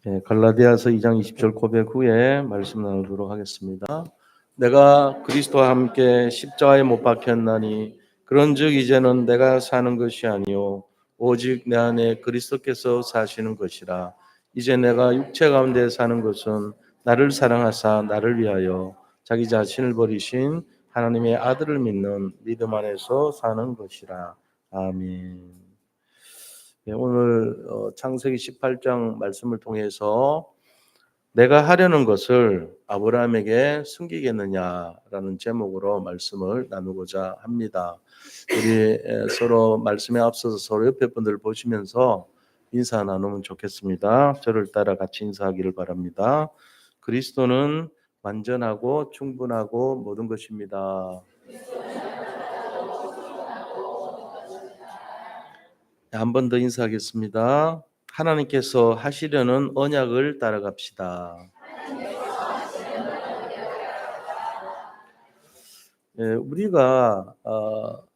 갈라디아서 2장 20절 고백 후에 말씀 나누도록 하겠습니다. 내가 그리스도와 함께 십자가에 못 박혔나니 그런즉 이제는 내가 사는 것이 아니요 오직 내 안에 그리스도께서 사시는 것이라. 이제 내가 육체 가운데 사는 것은 나를 사랑하사 나를 위하여 자기 자신을 버리신 하나님의 아들을 믿는 믿음 안에서 사는 것이라. 아멘. 오늘 창세기 18장 말씀을 통해서 내가 하려는 것을 아브라함에게 숨기겠느냐라는 제목으로 말씀을 나누고자 합니다. 우리 서로 말씀에 앞서서 서로 옆에 분들 보시면서 인사 나누면 좋겠습니다. 저를 따라 같이 인사하기를 바랍니다. 그리스도는 완전하고 충분하고 모든 것입니다. 한 번 더 인사하겠습니다. 하나님께서 하시려는 언약을 따라갑시다. 우리가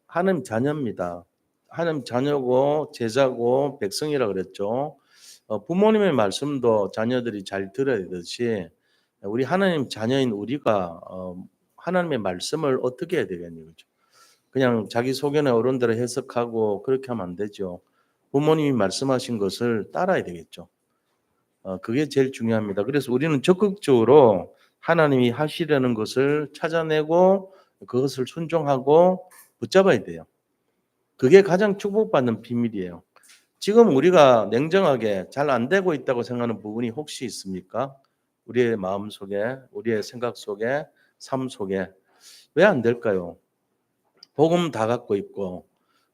하나님 자녀입니다. 하나님 자녀고 제자고 백성이라 그랬죠. 부모님의 말씀도 자녀들이 잘 들어야 되듯이 우리 하나님 자녀인 우리가 하나님의 말씀을 어떻게 해야 되겠니? 그죠? 그냥 자기 소견에 어른대로 해석하고 그렇게 하면 안 되죠. 부모님이 말씀하신 것을 따라야 되겠죠. 그게 제일 중요합니다. 그래서 우리는 적극적으로 하나님이 하시려는 것을 찾아내고 그것을 순종하고 붙잡아야 돼요. 그게 가장 축복받는 비밀이에요. 지금 우리가 냉정하게 잘 안 되고 있다고 생각하는 부분이 혹시 있습니까? 우리의 마음 속에, 우리의 생각 속에, 삶 속에 왜 안 될까요? 복음 다 갖고 있고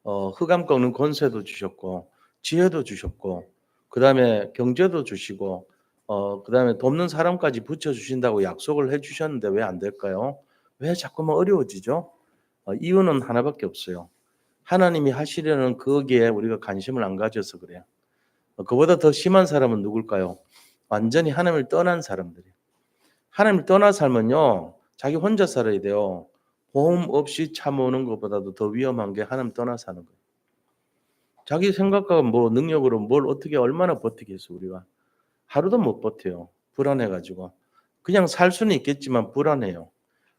흑암 꺾는 권세도 주셨고 지혜도 주셨고 그다음에 경제도 주시고 그다음에 돕는 사람까지 붙여 주신다고 약속을 해 주셨는데 왜 안 될까요? 왜 자꾸만 어려워지죠? 이유는 하나밖에 없어요. 하나님이 하시려는 거기에 우리가 관심을 안 가져서 그래요. 그보다 더 심한 사람은 누굴까요? 완전히 하나님을 떠난 사람들이에요. 하나님을 떠나 살면요, 자기 혼자 살아야 돼요. 보험 없이 참아오는 것보다도 더 위험한 게 하나님 떠나 사는 거예요. 자기 생각과 뭐 능력으로 뭘 어떻게 얼마나 버티겠어 우리가. 하루도 못 버텨요. 불안해가지고. 그냥 살 수는 있겠지만 불안해요.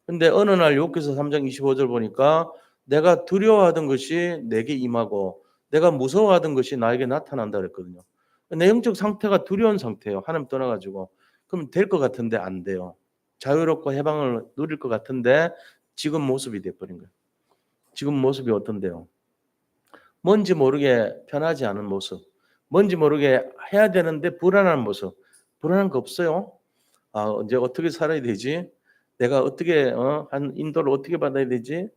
근데 어느 날 욥기서 3장 25절 보니까 내가 두려워하던 것이 내게 임하고 내가 무서워하던 것이 나에게 나타난다 그랬거든요. 내 영적 상태가 두려운 상태예요. 하나님 떠나가지고. 그럼 될 것 같은데 안 돼요. 자유롭고 해방을 누릴 것 같은데 지금 모습이 돼버린 거예요. 지금 모습이 어떤데요? 뭔지 모르게 편하지 않은 모습. 뭔지 모르게 해야 되는데 불안한 모습. 불안한 거 없어요? 이제 어떻게 살아야 되지? 내가 어떻게 한 인도를 어떻게 받아야 되지?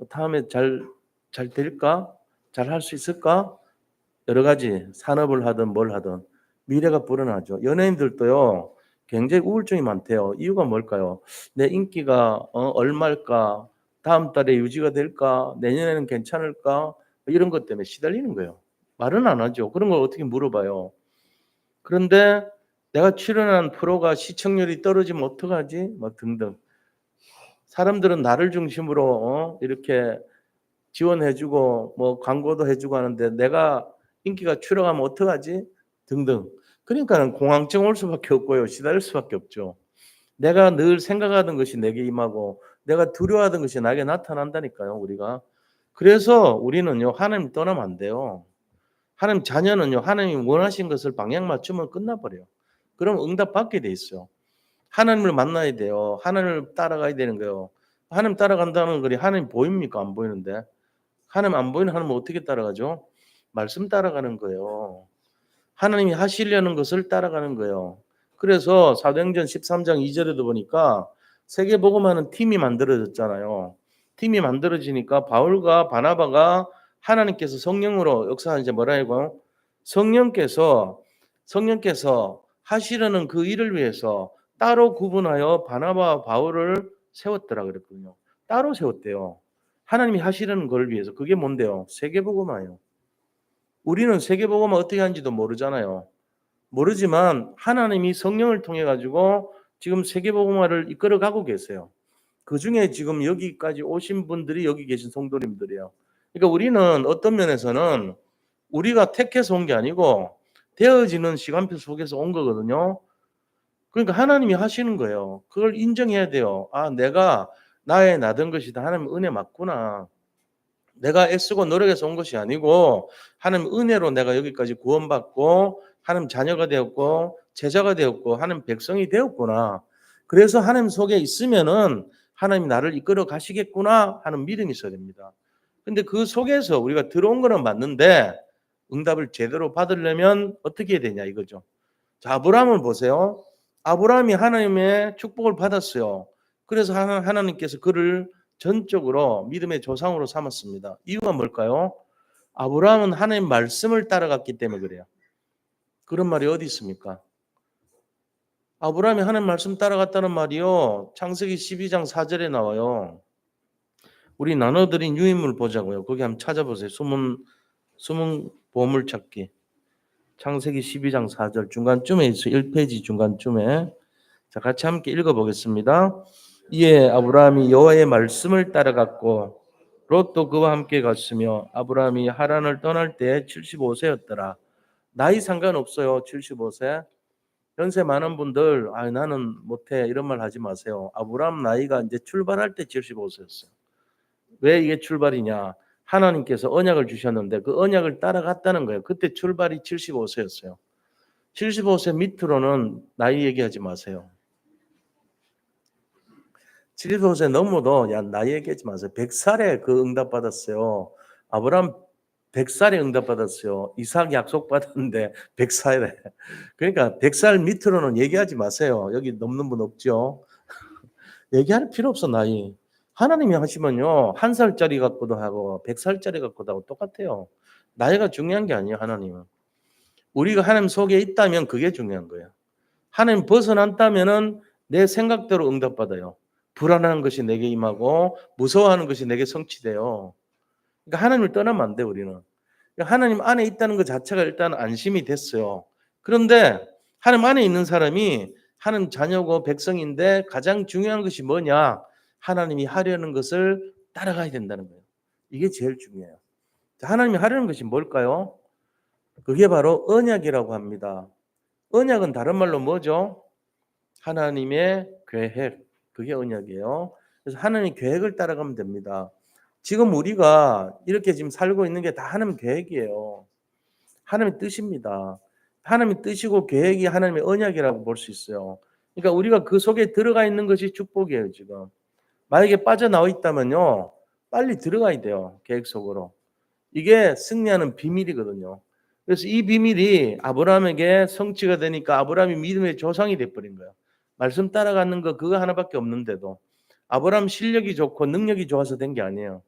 다음에 잘 될까? 잘 할 수 있을까? 여러 가지 산업을 하든 뭘 하든 미래가 불안하죠. 연예인들도요. 굉장히 우울증이 많대요. 이유가 뭘까요? 내 인기가 얼마일까? 다음 달에 유지가 될까? 내년에는 괜찮을까? 이런 것 때문에 시달리는 거예요. 말은 안 하죠. 그런 걸 어떻게 물어봐요. 그런데 내가 출연한 프로가 시청률이 떨어지면 어떡하지? 막 등등. 사람들은 나를 중심으로 이렇게 지원해주고 뭐 광고도 해주고 하는데 내가 인기가 추락하면 어떡하지? 등등. 그러니까는 공황증 올 수밖에 없고요. 시달릴 수밖에 없죠. 내가 늘 생각하던 것이 내게 임하고 내가 두려워하던 것이 나에게 나타난다니까요. 우리가. 그래서 우리는요. 하나님 떠나면 안 돼요. 하나님 자녀는요. 하나님이 원하신 것을 방향 맞추면 끝나버려요. 그럼 응답 받게 돼 있어요. 하나님을 만나야 돼요. 하나님을 따라가야 되는 거예요. 하나님 따라간다는 거리 하나님 보입니까? 안 보이는데. 하나님 안 보이는 하나님 어떻게 따라가죠? 말씀 따라가는 거예요. 하나님이 하시려는 것을 따라가는 거예요. 그래서 사도행전 13장 2절에도 보니까 세계복음하는 팀이 만들어졌잖아요. 팀이 만들어지니까 바울과 바나바가 하나님께서 성령으로 역사하는 이제 뭐라고? 성령께서 하시려는 그 일을 위해서 따로 구분하여 바나바와 바울을 세웠더라 그랬거든요. 따로 세웠대요. 하나님이 하시려는 걸 위해서. 그게 뭔데요? 세계복음화예요. 우리는 세계복음화 어떻게 하는지도 모르잖아요. 모르지만 하나님이 성령을 통해 가지고 지금 세계복음화를 이끌어가고 계세요. 그중에 지금 여기까지 오신 분들이 여기 계신 성도님들이에요. 그러니까 우리는 어떤 면에서는 우리가 택해서 온 게 아니고 되어지는 시간표 속에서 온 거거든요. 그러니까 하나님이 하시는 거예요. 그걸 인정해야 돼요. 아, 내가 나의 나던 것이 다 하나님 은혜 맞구나. 내가 애쓰고 노력해서 온 것이 아니고 하나님 은혜로 내가 여기까지 구원받고 하나님 자녀가 되었고 제자가 되었고 하나님 백성이 되었구나. 그래서 하나님 속에 있으면은 하나님이 나를 이끌어 가시겠구나 하는 믿음이 있어야 됩니다. 근데 그 속에서 우리가 들어온 거는 맞는데 응답을 제대로 받으려면 어떻게 해야 되냐 이거죠. 자, 아브라함을 보세요. 아브라함이 하나님의 축복을 받았어요. 그래서 하나님께서 그를 전적으로 믿음의 조상으로 삼았습니다. 이유가 뭘까요? 아브라함은 하나님 말씀을 따라갔기 때문에 그래요. 그런 말이 어디 있습니까? 아브라함이 하나님 말씀 따라갔다는 말이요. 창세기 12장 4절에 나와요. 우리 나눠드린 유인물 보자고요. 거기 한번 찾아보세요. 숨은 보물찾기. 창세기 12장 4절 중간쯤에 있어요. 1페이지 중간쯤에. 자, 같이 함께 읽어보겠습니다. 이에 아브라함이 여호와의 말씀을 따라갔고 롯도 그와 함께 갔으며 아브라함이 하란을 떠날 때 75세였더라. 나이 상관없어요. 75세. 연세 많은 분들 나는 못해 이런 말 하지 마세요. 아브라함 나이가 이제 출발할 때 75세였어요. 왜 이게 출발이냐? 하나님께서 언약을 주셨는데 그 언약을 따라갔다는 거예요. 그때 출발이 75세였어요. 75세 밑으로는 나이 얘기하지 마세요. 75세 넘어도 나이 얘기하지 마세요. 100살에 그 응답 받았어요. 아브라함 100살에 응답 받았어요. 이삭 약속 받았는데 100살에. 그러니까 100살 밑으로는 얘기하지 마세요. 여기 넘는 분 없죠? 얘기할 필요 없어 나이. 하나님이 하시면요. 1살짜리 갖고도 하고 100살짜리 갖고도 하고 똑같아요. 나이가 중요한 게 아니에요. 하나님은. 우리가 하나님 속에 있다면 그게 중요한 거예요. 하나님 벗어났다면은 내 생각대로 응답받아요. 불안한 것이 내게 임하고 무서워하는 것이 내게 성취돼요. 그러니까 하나님을 떠나면 안 돼 우리는. 그러니까 하나님 안에 있다는 것 자체가 일단 안심이 됐어요. 그런데 하나님 안에 있는 사람이 하나님 자녀고 백성인데 가장 중요한 것이 뭐냐? 하나님이 하려는 것을 따라가야 된다는 거예요. 이게 제일 중요해요. 하나님이 하려는 것이 뭘까요? 그게 바로 언약이라고 합니다. 언약은 다른 말로 뭐죠? 하나님의 계획. 그게 언약이에요. 그래서 하나님의 계획을 따라가면 됩니다. 지금 우리가 이렇게 지금 살고 있는 게 다 하나님 계획이에요. 하나님의 뜻입니다. 하나님의 뜻이고 계획이 하나님의 언약이라고 볼 수 있어요. 그러니까 우리가 그 속에 들어가 있는 것이 축복이에요, 지금. 만약에 빠져나와 있다면요. 빨리 들어가야 돼요, 계획 속으로. 이게 승리하는 비밀이거든요. 그래서 이 비밀이 아브라함에게 성취가 되니까 아브라함이 믿음의 조상이 돼버린 거예요. 말씀 따라가는 거 그거 하나밖에 없는데도 아브라함 실력이 좋고 능력이 좋아서 된 게 아니에요.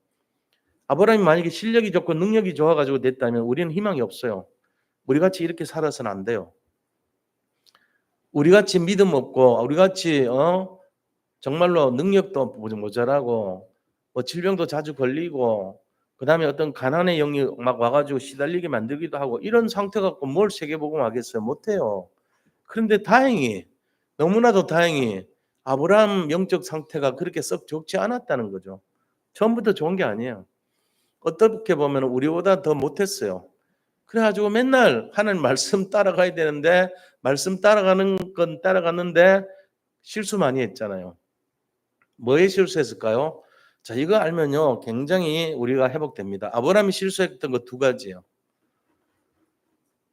아브라함이 만약에 실력이 좋고 능력이 좋아가지고 됐다면 우리는 희망이 없어요. 우리같이 이렇게 살아서는 안 돼요. 우리같이 믿음 없고 우리같이 정말로 능력도 모자라고 질병도 자주 걸리고 그다음에 어떤 가난의 영이 막 와가지고 시달리게 만들기도 하고 이런 상태 갖고 뭘 세계복음 하겠어요? 못해요. 그런데 다행히 너무나도 다행히 아브라함 영적 상태가 그렇게 썩 좋지 않았다는 거죠. 처음부터 좋은 게 아니에요. 어떻게 보면 우리보다 더 못했어요. 그래가지고 맨날 하나님 말씀 따라가야 되는데 말씀 따라가는 건 따라갔는데 실수 많이 했잖아요. 뭐에 실수했을까요? 자, 이거 알면요 굉장히 우리가 회복됩니다. 아브라함이 실수했던 거 두 가지예요.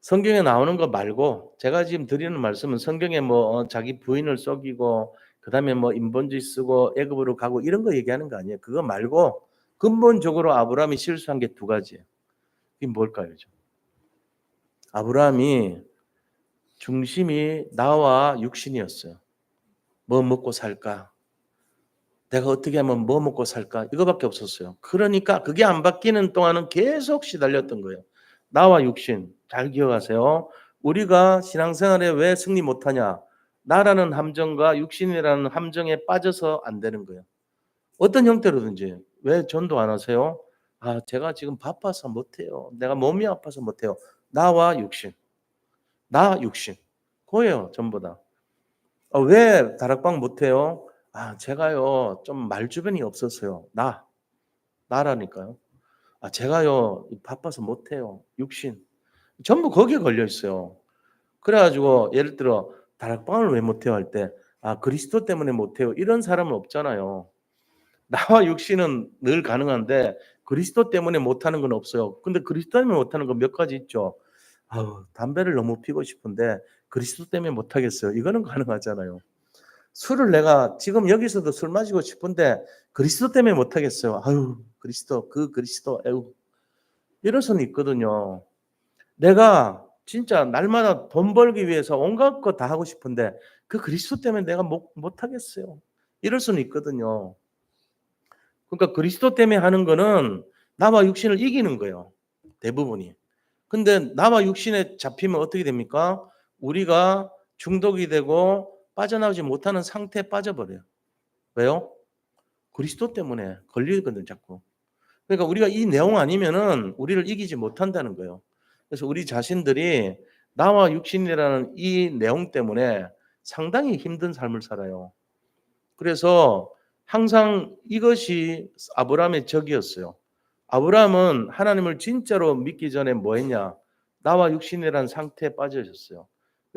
성경에 나오는 거 말고 제가 지금 드리는 말씀은 성경에 뭐 자기 부인을 속이고 그다음에 뭐 인본주의 쓰고 애굽으로 가고 이런 거 얘기하는 거 아니에요. 그거 말고 근본적으로 아브라함이 실수한 게 두 가지예요. 이게 뭘까요? 아브라함이 중심이 나와 육신이었어요. 뭐 먹고 살까? 내가 어떻게 하면 뭐 먹고 살까? 이거밖에 없었어요. 그러니까 그게 안 바뀌는 동안은 계속 시달렸던 거예요. 나와 육신. 잘 기억하세요. 우리가 신앙생활에 왜 승리 못하냐? 나라는 함정과 육신이라는 함정에 빠져서 안 되는 거예요. 어떤 형태로든지. 왜 전도 안 하세요? 제가 지금 바빠서 못해요. 내가 몸이 아파서 못해요. 나와 육신. 나 육신. 그거예요. 전부 다. 왜 다락방 못해요? 제가요 좀 말주변이 없었어요. 나라니까요. 제가요 바빠서 못해요. 육신. 전부 거기에 걸려 있어요. 그래 가지고 예를 들어 "다락방을 왜 못해요?" 할 때 "아 그리스도 때문에 못해요." 이런 사람은 없잖아요. 나와 육신은 늘 가능한데 그리스도 때문에 못하는 건 없어요. 근데 그리스도 때문에 못하는 건 몇 가지 있죠. 아우 담배를 너무 피고 싶은데 그리스도 때문에 못 하겠어요. 이거는 가능하잖아요. 술을 내가 지금 여기서도 술 마시고 싶은데 그리스도 때문에 못 하겠어요. 아유 그리스도 그 그리스도 에우 이럴 수는 있거든요. 내가 진짜 날마다 돈 벌기 위해서 온갖 거 다 하고 싶은데 그 그리스도 때문에 내가 못 하겠어요. 이럴 수는 있거든요. 그러니까 그리스도 때문에 하는 거는 나와 육신을 이기는 거예요. 대부분이. 근데 나와 육신에 잡히면 어떻게 됩니까? 우리가 중독이 되고 빠져나오지 못하는 상태에 빠져버려요. 왜요? 그리스도 때문에 걸리거든 자꾸. 그러니까 우리가 이 내용 아니면은 우리를 이기지 못한다는 거예요. 그래서 우리 자신들이 나와 육신이라는 이 내용 때문에 상당히 힘든 삶을 살아요. 그래서 항상 이것이 아브라함의 적이었어요. 아브라함은 하나님을 진짜로 믿기 전에 뭐 했냐? 나와 육신이라는 상태에 빠져 있었어요.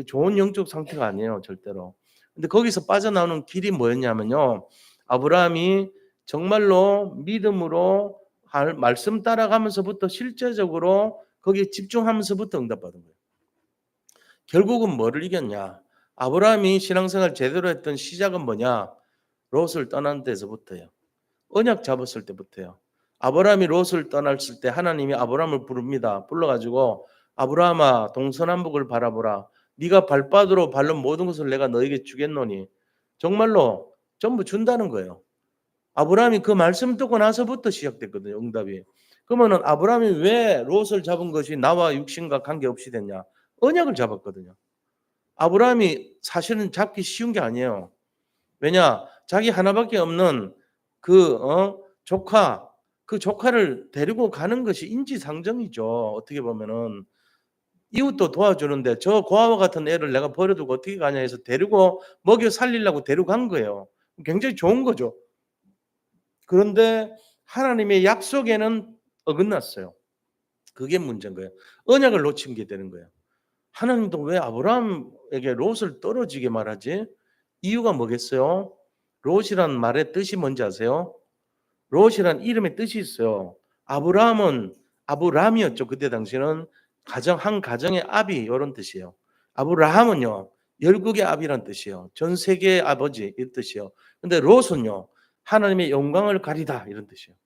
좋은 영적 상태가 아니에요, 절대로. 근데 거기서 빠져나오는 길이 뭐였냐면요. 아브라함이 정말로 믿음으로 말씀 따라가면서부터 실제적으로 거기에 집중하면서부터 응답받은 거예요. 결국은 뭐를 이겼냐? 아브라함이 신앙생활 제대로 했던 시작은 뭐냐? 롯을 떠난 데서부터요. 언약 잡았을 때부터요. 아브라함이 롯을 떠났을 때 하나님이 아브라함을 부릅니다. 불러가지고 아브라함아 동서남북을 바라보라. 네가 발바닥으로 밟는 모든 것을 내가 너에게 주겠노니. 정말로 전부 준다는 거예요. 아브라함이 그 말씀 듣고 나서부터 시작됐거든요. 응답이. 그러면은 아브라함이 왜 롯을 잡은 것이 나와 육신과 관계없이 됐냐? 언약을 잡았거든요. 아브라함이 사실은 잡기 쉬운 게 아니에요. 왜냐? 자기 하나밖에 없는 조카, 그 조카를 데리고 가는 것이 인지상정이죠. 어떻게 보면은. 이웃도 도와주는데 저 고아와 같은 애를 내가 버려두고 어떻게 가냐 해서 데리고 먹여 살리려고 데려간 거예요. 굉장히 좋은 거죠. 그런데 하나님의 약속에는 어긋났어요. 그게 문제인 거예요. 언약을 놓친 게 되는 거예요. 하나님도 왜 아브라함에게 롯을 떨어지게 말하지? 이유가 뭐겠어요? 롯이란 말의 뜻이 뭔지 아세요? 롯이란 이름의 뜻이 있어요. 아브라함은 아브람이었죠. 그때 당시는 한 가정의 아비 이런 뜻이에요. 아브라함은요. 열국의 아비란 뜻이에요. 전 세계의 아버지 이 뜻이에요. 근데 롯은요. 하나님의 영광을 가리다 이런 뜻이에요.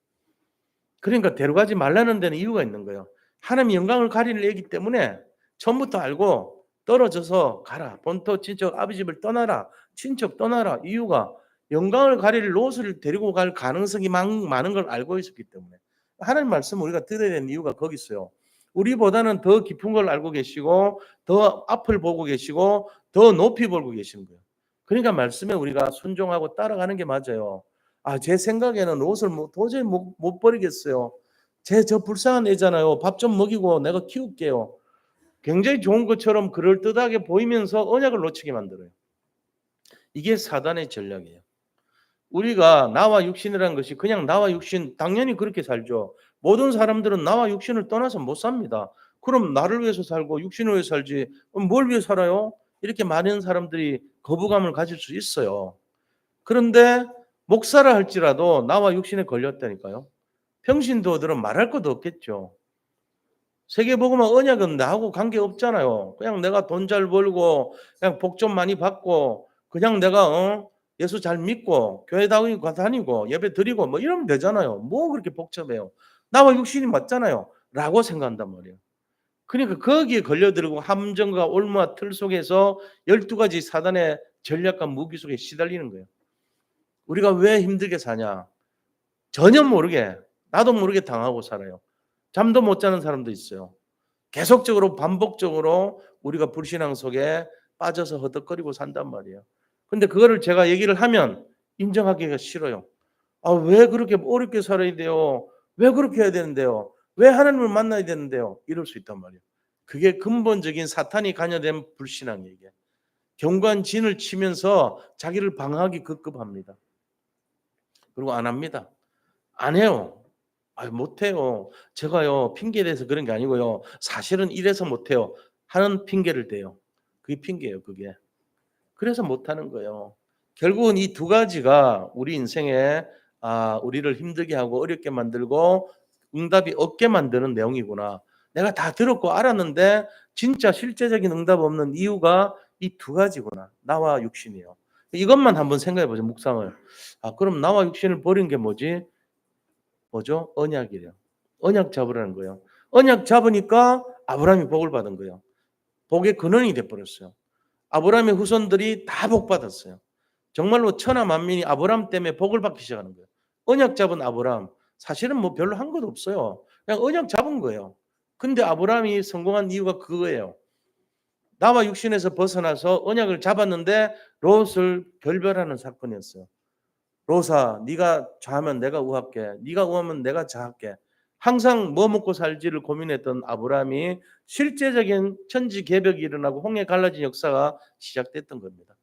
그러니까 데려가지 말라는 데는 이유가 있는 거예요. 하나님의 영광을 가리는 애기 때문에 처음부터 알고 떨어져서 가라. 본토 친척 아버지 집을 떠나라. 친척 떠나라. 이유가 영광을 가릴 롯을 데리고 갈 가능성이 많은 걸 알고 있었기 때문에. 하나님 말씀 우리가 들어야 되는 이유가 거기 있어요. 우리보다는 더 깊은 걸 알고 계시고 더 앞을 보고 계시고 더 높이 보고 계시는 거예요. 그러니까 말씀에 우리가 순종하고 따라가는 게 맞아요. 아, 제 생각에는 옷을 도저히 못 버리겠어요. 저 불쌍한 애잖아요. 밥 좀 먹이고 내가 키울게요. 굉장히 좋은 것처럼 그럴듯하게 보이면서 언약을 놓치게 만들어요. 이게 사단의 전략이에요. 우리가 나와 육신이라는 것이 그냥 나와 육신 당연히 그렇게 살죠. 모든 사람들은 나와 육신을 떠나서 못 삽니다. 그럼 나를 위해서 살고 육신을 위해서 살지 뭘 위해 살아요? 이렇게 많은 사람들이 거부감을 가질 수 있어요. 그런데 목사라 할지라도 나와 육신에 걸렸다니까요. 평신도들은 말할 것도 없겠죠. 세계복음화 언약은 나하고 관계없잖아요. 그냥 내가 돈 잘 벌고 그냥 복 좀 많이 받고 그냥 내가 예수 잘 믿고 교회 다니고 예배 드리고 뭐 이러면 되잖아요. 뭐 그렇게 복잡해요. 나와 육신이 맞잖아요. 라고 생각한단 말이에요. 그러니까 거기에 걸려들고 함정과 올무와 틀 속에서 12가지 사단의 전략과 무기 속에 시달리는 거예요. 우리가 왜 힘들게 사냐? 전혀 모르게 나도 모르게 당하고 살아요. 잠도 못 자는 사람도 있어요. 계속적으로 반복적으로 우리가 불신앙 속에 빠져서 허덕거리고 산단 말이에요. 근데 그거를 제가 얘기를 하면 인정하기가 싫어요. 아, 왜 그렇게 어렵게 살아야 돼요? 왜 그렇게 해야 되는데요? 왜 하나님을 만나야 되는데요? 이럴 수 있단 말이에요. 그게 근본적인 사탄이 관여된 불신앙이에요. 경관진을 치면서 자기를 방어하기 급급합니다. 그리고 안 합니다. 안 해요. 못해요. 제가요, 핑계 대서 그런 게 아니고요. 사실은 이래서 못해요. 하는 핑계를 대요. 그게 핑계예요, 그게. 그래서 못하는 거예요. 결국은 이 두 가지가 우리 인생에 우리를 힘들게 하고 어렵게 만들고 응답이 없게 만드는 내용이구나. 내가 다 들었고 알았는데 진짜 실제적인 응답 없는 이유가 이 두 가지구나. 나와 육신이요. 이것만 한번 생각해 보죠, 묵상을. 그럼 나와 육신을 버린 게 뭐지? 뭐죠? 언약이래요. 언약 잡으라는 거예요. 언약 잡으니까 아브라함이 복을 받은 거예요. 복의 근원이 돼 버렸어요. 아브라함의 후손들이 다 복 받았어요. 정말로 천하 만민이 아브라함 때문에 복을 받기 시작하는 거예요. 언약 잡은 아브라함. 사실은 뭐 별로 한 것도 없어요. 그냥 언약 잡은 거예요. 근데 아브라함이 성공한 이유가 그거예요. 나와 육신에서 벗어나서 언약을 잡았는데 롯을 결별하는 사건이었어요. 롯아, 네가 좌하면 내가 우할게. 네가 우하면 내가 좌할게. 항상 뭐 먹고 살지를 고민했던 아브라함이 실제적인 천지개벽이 일어나고 홍해 갈라진 역사가 시작됐던 겁니다.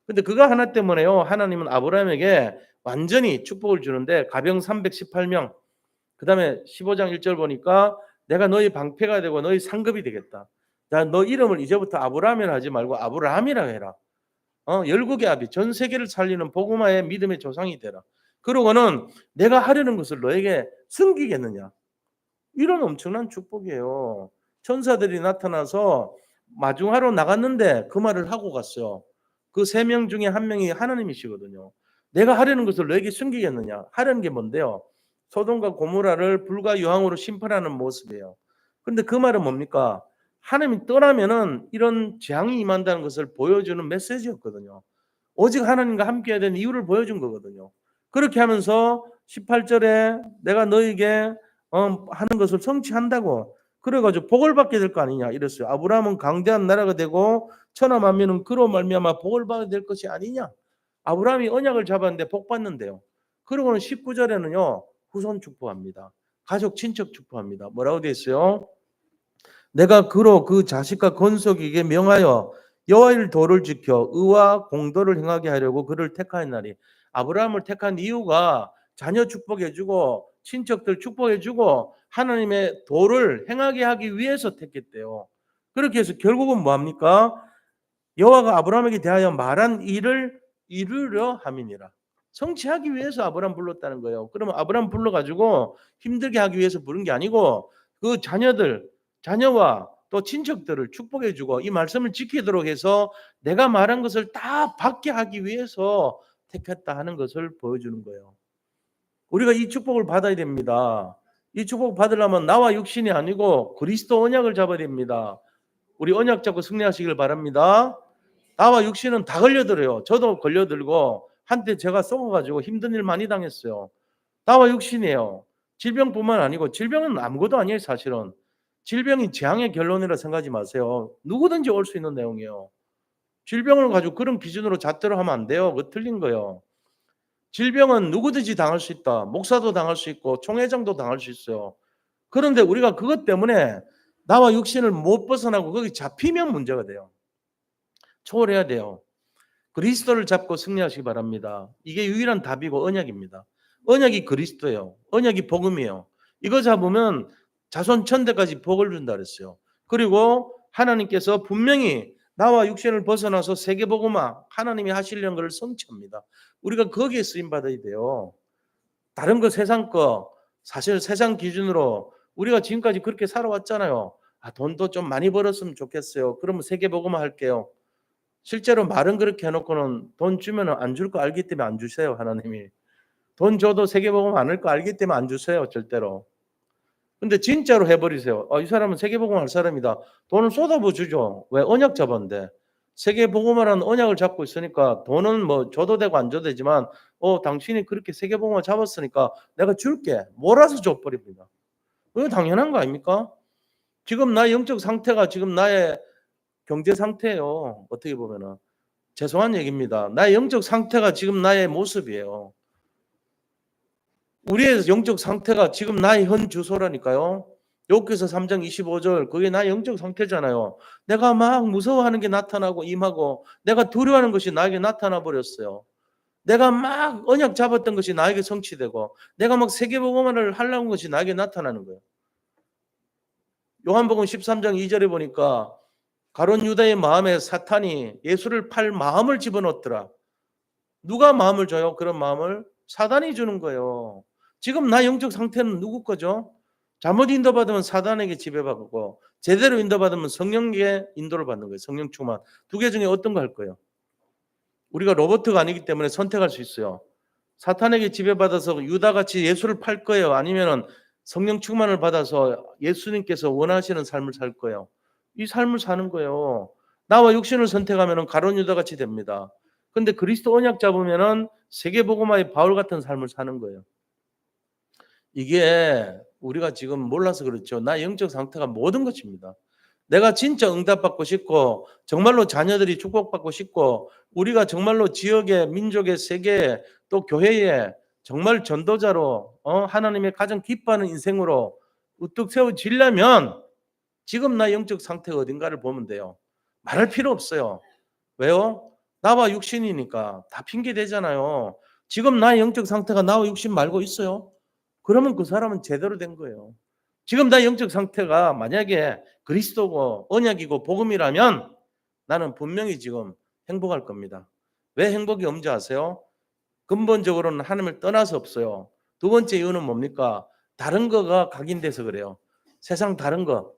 근데 그거 하나 때문에요. 하나님은 아브라함에게 완전히 축복을 주는데 가병 318명. 그다음에 15장 1절 보니까 내가 너희 방패가 되고 너희 상급이 되겠다. 자, 너 이름을 이제부터 아브라함이라 하지 말고 아브라함이라 해라. 열국의 아비, 전 세계를 살리는 복음화의 믿음의 조상이 되라. 그러고는 내가 하려는 것을 너에게 숨기겠느냐. 이런 엄청난 축복이에요. 천사들이 나타나서 마중하러 나갔는데 그 말을 하고 갔어요. 그 3명 중에 1명이 하나님이시거든요. 내가 하려는 것을 너에게 숨기겠느냐. 하려는 게 뭔데요? 소돔과 고모라를 불과 유황으로 심판하는 모습이에요. 그런데 그 말은 뭡니까? 하나님이 떠나면은 이런 재앙이 임한다는 것을 보여주는 메시지였거든요. 오직 하나님과 함께 해야 되는 이유를 보여준 거거든요. 그렇게 하면서 18절에 내가 너에게 하는 것을 성취한다고 그래가지고 복을 받게 될 거 아니냐 이랬어요. 아브라함은 강대한 나라가 되고 천하 만민은 그로 말미암아 복을 받게 될 것이 아니냐. 아브라함이 언약을 잡았는데 복 받는데요. 그러고는 19절에는요. 후손 축복합니다. 가족 친척 축복합니다. 뭐라고 되어 있어요? 내가 그로 그 자식과 건속에게 명하여 여호와의 도를 지켜 의와 공도를 행하게 하려고 그를 택하였나니. 아브라함을 택한 이유가 자녀 축복해주고 친척들 축복해주고 하나님의 도를 행하게 하기 위해서 택했대요. 그렇게 해서 결국은 뭐합니까? 여호와가 아브라함에게 대하여 말한 일을 이루려 함이니라. 성취하기 위해서 아브라함 불렀다는 거예요. 그러면 아브라함 불러가지고 힘들게 하기 위해서 부른 게 아니고 그 자녀와 또 친척들을 축복해주고 이 말씀을 지키도록 해서 내가 말한 것을 다 받게 하기 위해서 택했다 하는 것을 보여주는 거예요. 우리가 이 축복을 받아야 됩니다. 이 축복 받으려면 나와 육신이 아니고 그리스도 언약을 잡아야 됩니다. 우리 언약 잡고 승리하시길 바랍니다. 나와 육신은 다 걸려들어요. 저도 걸려들고 한때 제가 썩어가지고 힘든 일 많이 당했어요. 나와 육신이에요. 질병뿐만 아니고 질병은 아무것도 아니에요. 사실은. 질병이 재앙의 결론이라 생각하지 마세요. 누구든지 올 수 있는 내용이에요. 질병을 가지고 그런 기준으로 잣대로 하면 안 돼요. 그거 틀린 거예요. 질병은 누구든지 당할 수 있다. 목사도 당할 수 있고 총회장도 당할 수 있어요. 그런데 우리가 그것 때문에 나와 육신을 못 벗어나고 거기 잡히면 문제가 돼요. 초월해야 돼요. 그리스도를 잡고 승리하시기 바랍니다. 이게 유일한 답이고 언약입니다. 언약이 그리스도예요. 언약이 복음이에요. 이거 잡으면 자손 천대까지 복을 준다 그랬어요. 그리고 하나님께서 분명히 나와 육신을 벗어나서 세계복음화 하나님이 하시려는 것을 성취합니다. 우리가 거기에 쓰임 받아야 돼요. 다른 거 세상 거 사실 세상 기준으로 우리가 지금까지 그렇게 살아왔잖아요. 돈도 좀 많이 벌었으면 좋겠어요. 그러면 세계복음화 할게요. 실제로 말은 그렇게 해놓고는 돈 주면 안 줄 거 알기 때문에 안 주세요. 하나님이. 돈 줘도 세계복음 안 할 거 알기 때문에 안 주세요. 절대로. 근데 진짜로 해버리세요. 이 사람은 세계복음 할 사람이다. 돈을 쏟아부어 주죠. 왜? 언약 잡았는데. 세계복음화라는 언약을 잡고 있으니까 돈은 뭐 줘도 되고 안 줘도 되지만 당신이 그렇게 세계복음화 잡았으니까 내가 줄게. 몰아서 줘버립니다. 이거 당연한 거 아닙니까? 지금 나의 영적 상태가 지금 나의 경제 상태예요. 어떻게 보면은. 죄송한 얘기입니다. 나의 영적 상태가 지금 나의 모습이에요. 우리의 영적 상태가 지금 나의 현 주소라니까요. 욥기서 3장 25절 그게 나의 영적 상태잖아요. 내가 막 무서워하는 게 나타나고 임하고 내가 두려워하는 것이 나에게 나타나 버렸어요. 내가 막 언약 잡았던 것이 나에게 성취되고 내가 막 세계복음화를 하려는 것이 나에게 나타나는 거예요. 요한복음 13장 2절에 보니까 가룟 유다의 마음에 사탄이 예수를 팔 마음을 집어넣더라. 누가 마음을 줘요? 그런 마음을 사단이 주는 거예요. 지금 나 영적 상태는 누구 거죠? 잘못 인도받으면 사단에게 지배받고 제대로 인도받으면 성령의 인도를 받는 거예요. 성령 충만. 두 개 중에 어떤 거 할 거예요? 우리가 로봇가 아니기 때문에 선택할 수 있어요. 사탄에게 지배받아서 유다같이 예수를 팔 거예요? 아니면은 성령 충만을 받아서 예수님께서 원하시는 삶을 살 거예요? 이 삶을 사는 거예요. 나와 육신을 선택하면은 가룟 유다같이 됩니다. 근데 그리스도 언약 잡으면은 세계복음화의 바울 같은 삶을 사는 거예요. 이게 우리가 지금 몰라서 그렇죠. 나 영적 상태가 모든 것입니다. 내가 진짜 응답받고 싶고 정말로 자녀들이 축복받고 싶고 우리가 정말로 지역에 민족에 세계에 또 교회에 정말 전도자로 하나님의 가장 기뻐하는 인생으로 우뚝 세워지려면 지금 나 영적 상태가 어딘가를 보면 돼요. 말할 필요 없어요. 왜요? 나와 육신이니까 다 핑계 대잖아요. 지금 나의 영적 상태가 나와 육신 말고 있어요? 그러면 그 사람은 제대로 된 거예요. 지금 나의 영적 상태가 만약에 그리스도고 언약이고 복음이라면 나는 분명히 지금 행복할 겁니다. 왜 행복이 없는지 아세요? 근본적으로는 하나님을 떠나서 없어요. 두 번째 이유는 뭡니까? 다른 거가 각인돼서 그래요. 세상 다른 거.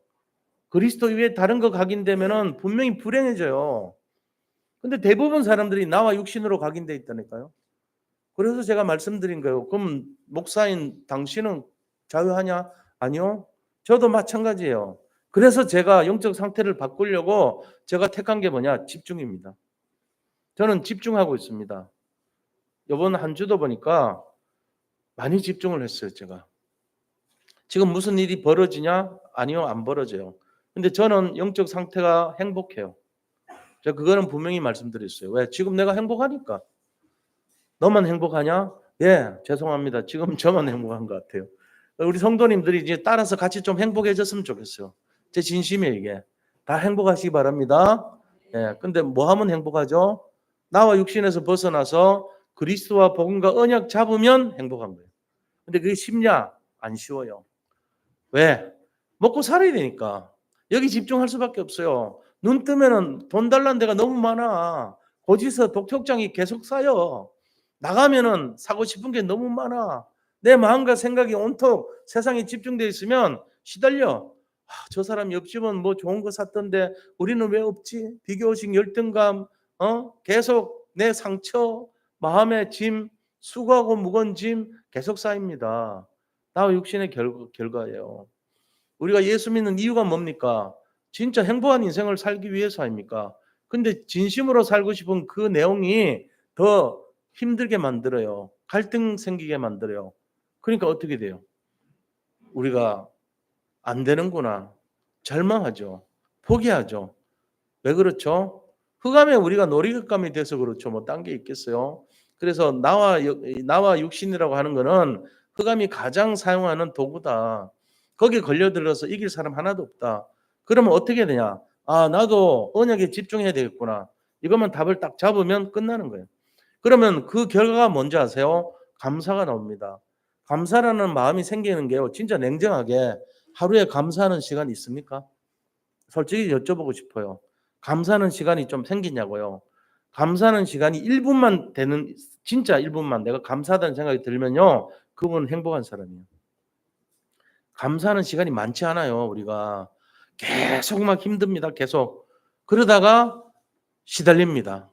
그리스도 위에 다른 거 각인되면은 분명히 불행해져요. 근데 대부분 사람들이 나와 육신으로 각인돼 있다니까요. 그래서 제가 말씀드린 거예요. 그럼 목사인 당신은 자유하냐? 아니요. 저도 마찬가지예요. 그래서 제가 영적 상태를 바꾸려고 제가 택한 게 뭐냐? 집중입니다. 저는 집중하고 있습니다. 이번 한 주도 보니까 많이 집중을 했어요, 제가. 지금 무슨 일이 벌어지냐? 아니요, 안 벌어져요. 근데 저는 영적 상태가 행복해요. 제가 그거는 분명히 말씀드렸어요. 왜? 지금 내가 행복하니까. 너만 행복하냐? 예, 죄송합니다. 지금 저만 행복한 것 같아요. 우리 성도님들이 이제 따라서 같이 좀 행복해졌으면 좋겠어요. 제 진심이에요, 이게. 다 행복하시기 바랍니다. 예, 근데 뭐 하면 행복하죠? 나와 육신에서 벗어나서 그리스도와 복음과 언약 잡으면 행복한 거예요. 근데 그게 쉽냐? 안 쉬워요. 왜? 먹고 살아야 되니까. 여기 집중할 수밖에 없어요. 눈 뜨면은 돈 달라는 데가 너무 많아. 거기서 독촉장이 계속 쌓여. 나가면은 사고 싶은 게 너무 많아. 내 마음과 생각이 온통 세상에 집중되어 있으면 시달려. 저 사람 옆집은 뭐 좋은 거 샀던데 우리는 왜 없지? 비교의식, 열등감, 계속 내 상처, 마음의 짐, 수고하고 무거운 짐 계속 쌓입니다. 나와 육신의 결과예요. 우리가 예수 믿는 이유가 뭡니까? 진짜 행복한 인생을 살기 위해서 아닙니까? 근데 진심으로 살고 싶은 그 내용이 더 힘들게 만들어요. 갈등 생기게 만들어요. 그러니까 어떻게 돼요? 우리가 안 되는구나. 절망하죠. 포기하죠. 왜 그렇죠? 흑암에 우리가 놀이감이 돼서 그렇죠. 뭐 딴 게 있겠어요. 그래서 나와 육신이라고 하는 거는 흑암이 가장 사용하는 도구다. 거기에 걸려들어서 이길 사람 하나도 없다. 그러면 어떻게 되냐? 아, 나도 언약에 집중해야 되겠구나. 이것만 답을 딱 잡으면 끝나는 거예요. 그러면 그 결과가 뭔지 아세요? 감사가 나옵니다. 감사라는 마음이 생기는 게요. 진짜 냉정하게 하루에 감사하는 시간이 있습니까? 솔직히 여쭤보고 싶어요. 감사하는 시간이 좀 생기냐고요. 감사하는 시간이 1분만 되는 진짜 1분만 내가 감사하다는 생각이 들면요. 그분은 행복한 사람이에요. 감사하는 시간이 많지 않아요. 우리가 계속 막 힘듭니다. 계속. 그러다가 시달립니다.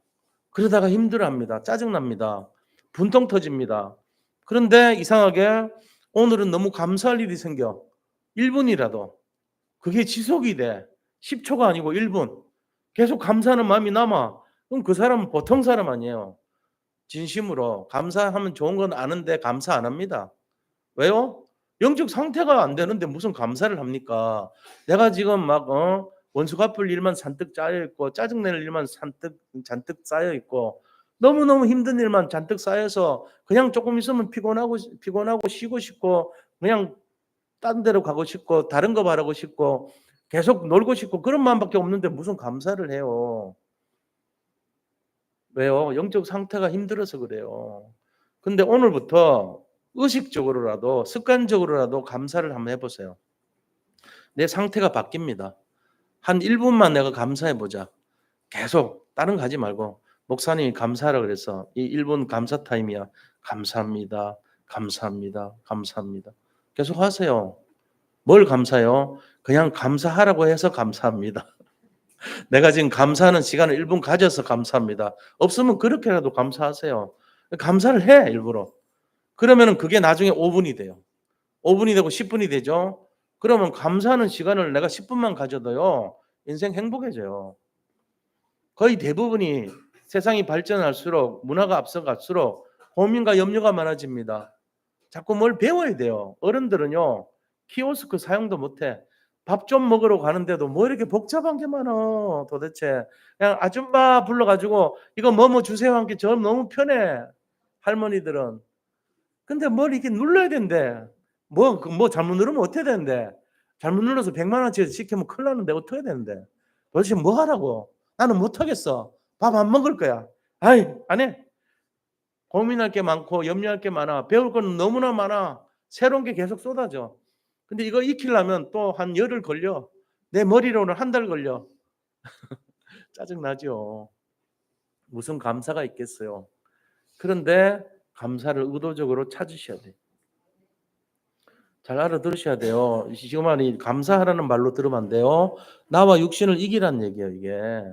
그러다가 힘들어합니다. 짜증납니다. 분통 터집니다. 그런데 이상하게 오늘은 너무 감사할 일이 생겨. 1분이라도. 그게 지속이 돼. 10초가 아니고 1분. 계속 감사하는 마음이 남아. 그럼 그 사람은 보통 사람 아니에요. 진심으로 감사하면 좋은 건 아는데 감사 안 합니다. 왜요? 영적 상태가 안 되는데 무슨 감사를 합니까? 내가 지금 막 원수 갚을 일만 잔뜩 짜여 있고 짜증낼 일만 잔뜩 쌓여 있고 너무너무 힘든 일만 잔뜩 쌓여서 그냥 조금 있으면 피곤하고 쉬고 싶고 그냥 딴 데로 가고 싶고 다른 거 바라고 싶고 계속 놀고 싶고 그런 마음밖에 없는데 무슨 감사를 해요. 왜요? 영적 상태가 힘들어서 그래요. 근데 오늘부터 의식적으로라도 습관적으로라도 감사를 한번 해보세요. 내 상태가 바뀝니다. 한 1분만 내가 감사해 보자. 계속 다른 거 하지 말고 목사님이 감사하라 그래서 이 1분 감사 타임이야. 감사합니다. 감사합니다. 감사합니다. 계속 하세요. 뭘 감사해요? 그냥 감사하라고 해서 감사합니다. 내가 지금 감사하는 시간을 1분 가져서 감사합니다. 없으면 그렇게라도 감사하세요. 감사를 해 일부러. 그러면은 그게 나중에 5분이 돼요. 5분이 되고 10분이 되죠. 그러면 감사하는 시간을 내가 10분만 가져도요. 인생 행복해져요. 거의 대부분이 세상이 발전할수록 문화가 앞서갈수록 고민과 염려가 많아집니다. 자꾸 뭘 배워야 돼요. 어른들은요. 키오스크 사용도 못해. 밥 좀 먹으러 가는데도 뭐 이렇게 복잡한 게 많아 도대체. 그냥 아줌마 불러가지고 이거 뭐뭐 주세요 한 게 저 너무 편해. 할머니들은. 근데 뭘 이렇게 눌러야 된대. 뭐 잘못 누르면 어떻게 되는데. 잘못 눌러서 100만 원치 시키면 큰일 나는데 어떻게 되는데. 도대체 뭐 하라고. 나는 못하겠어. 밥 안 먹을 거야. 아이 안 해. 고민할 게 많고 염려할 게 많아. 배울 건 너무나 많아. 새로운 게 계속 쏟아져. 근데 이거 익히려면 또 한 열흘 걸려. 내 머리로는 한 달 걸려. 짜증나죠. 무슨 감사가 있겠어요. 그런데 감사를 의도적으로 찾으셔야 돼요. 잘 알아들으셔야 돼요. 지금 말이 감사하라는 말로 들으면 안 돼요. 나와 육신을 이기란 얘기예요, 이게.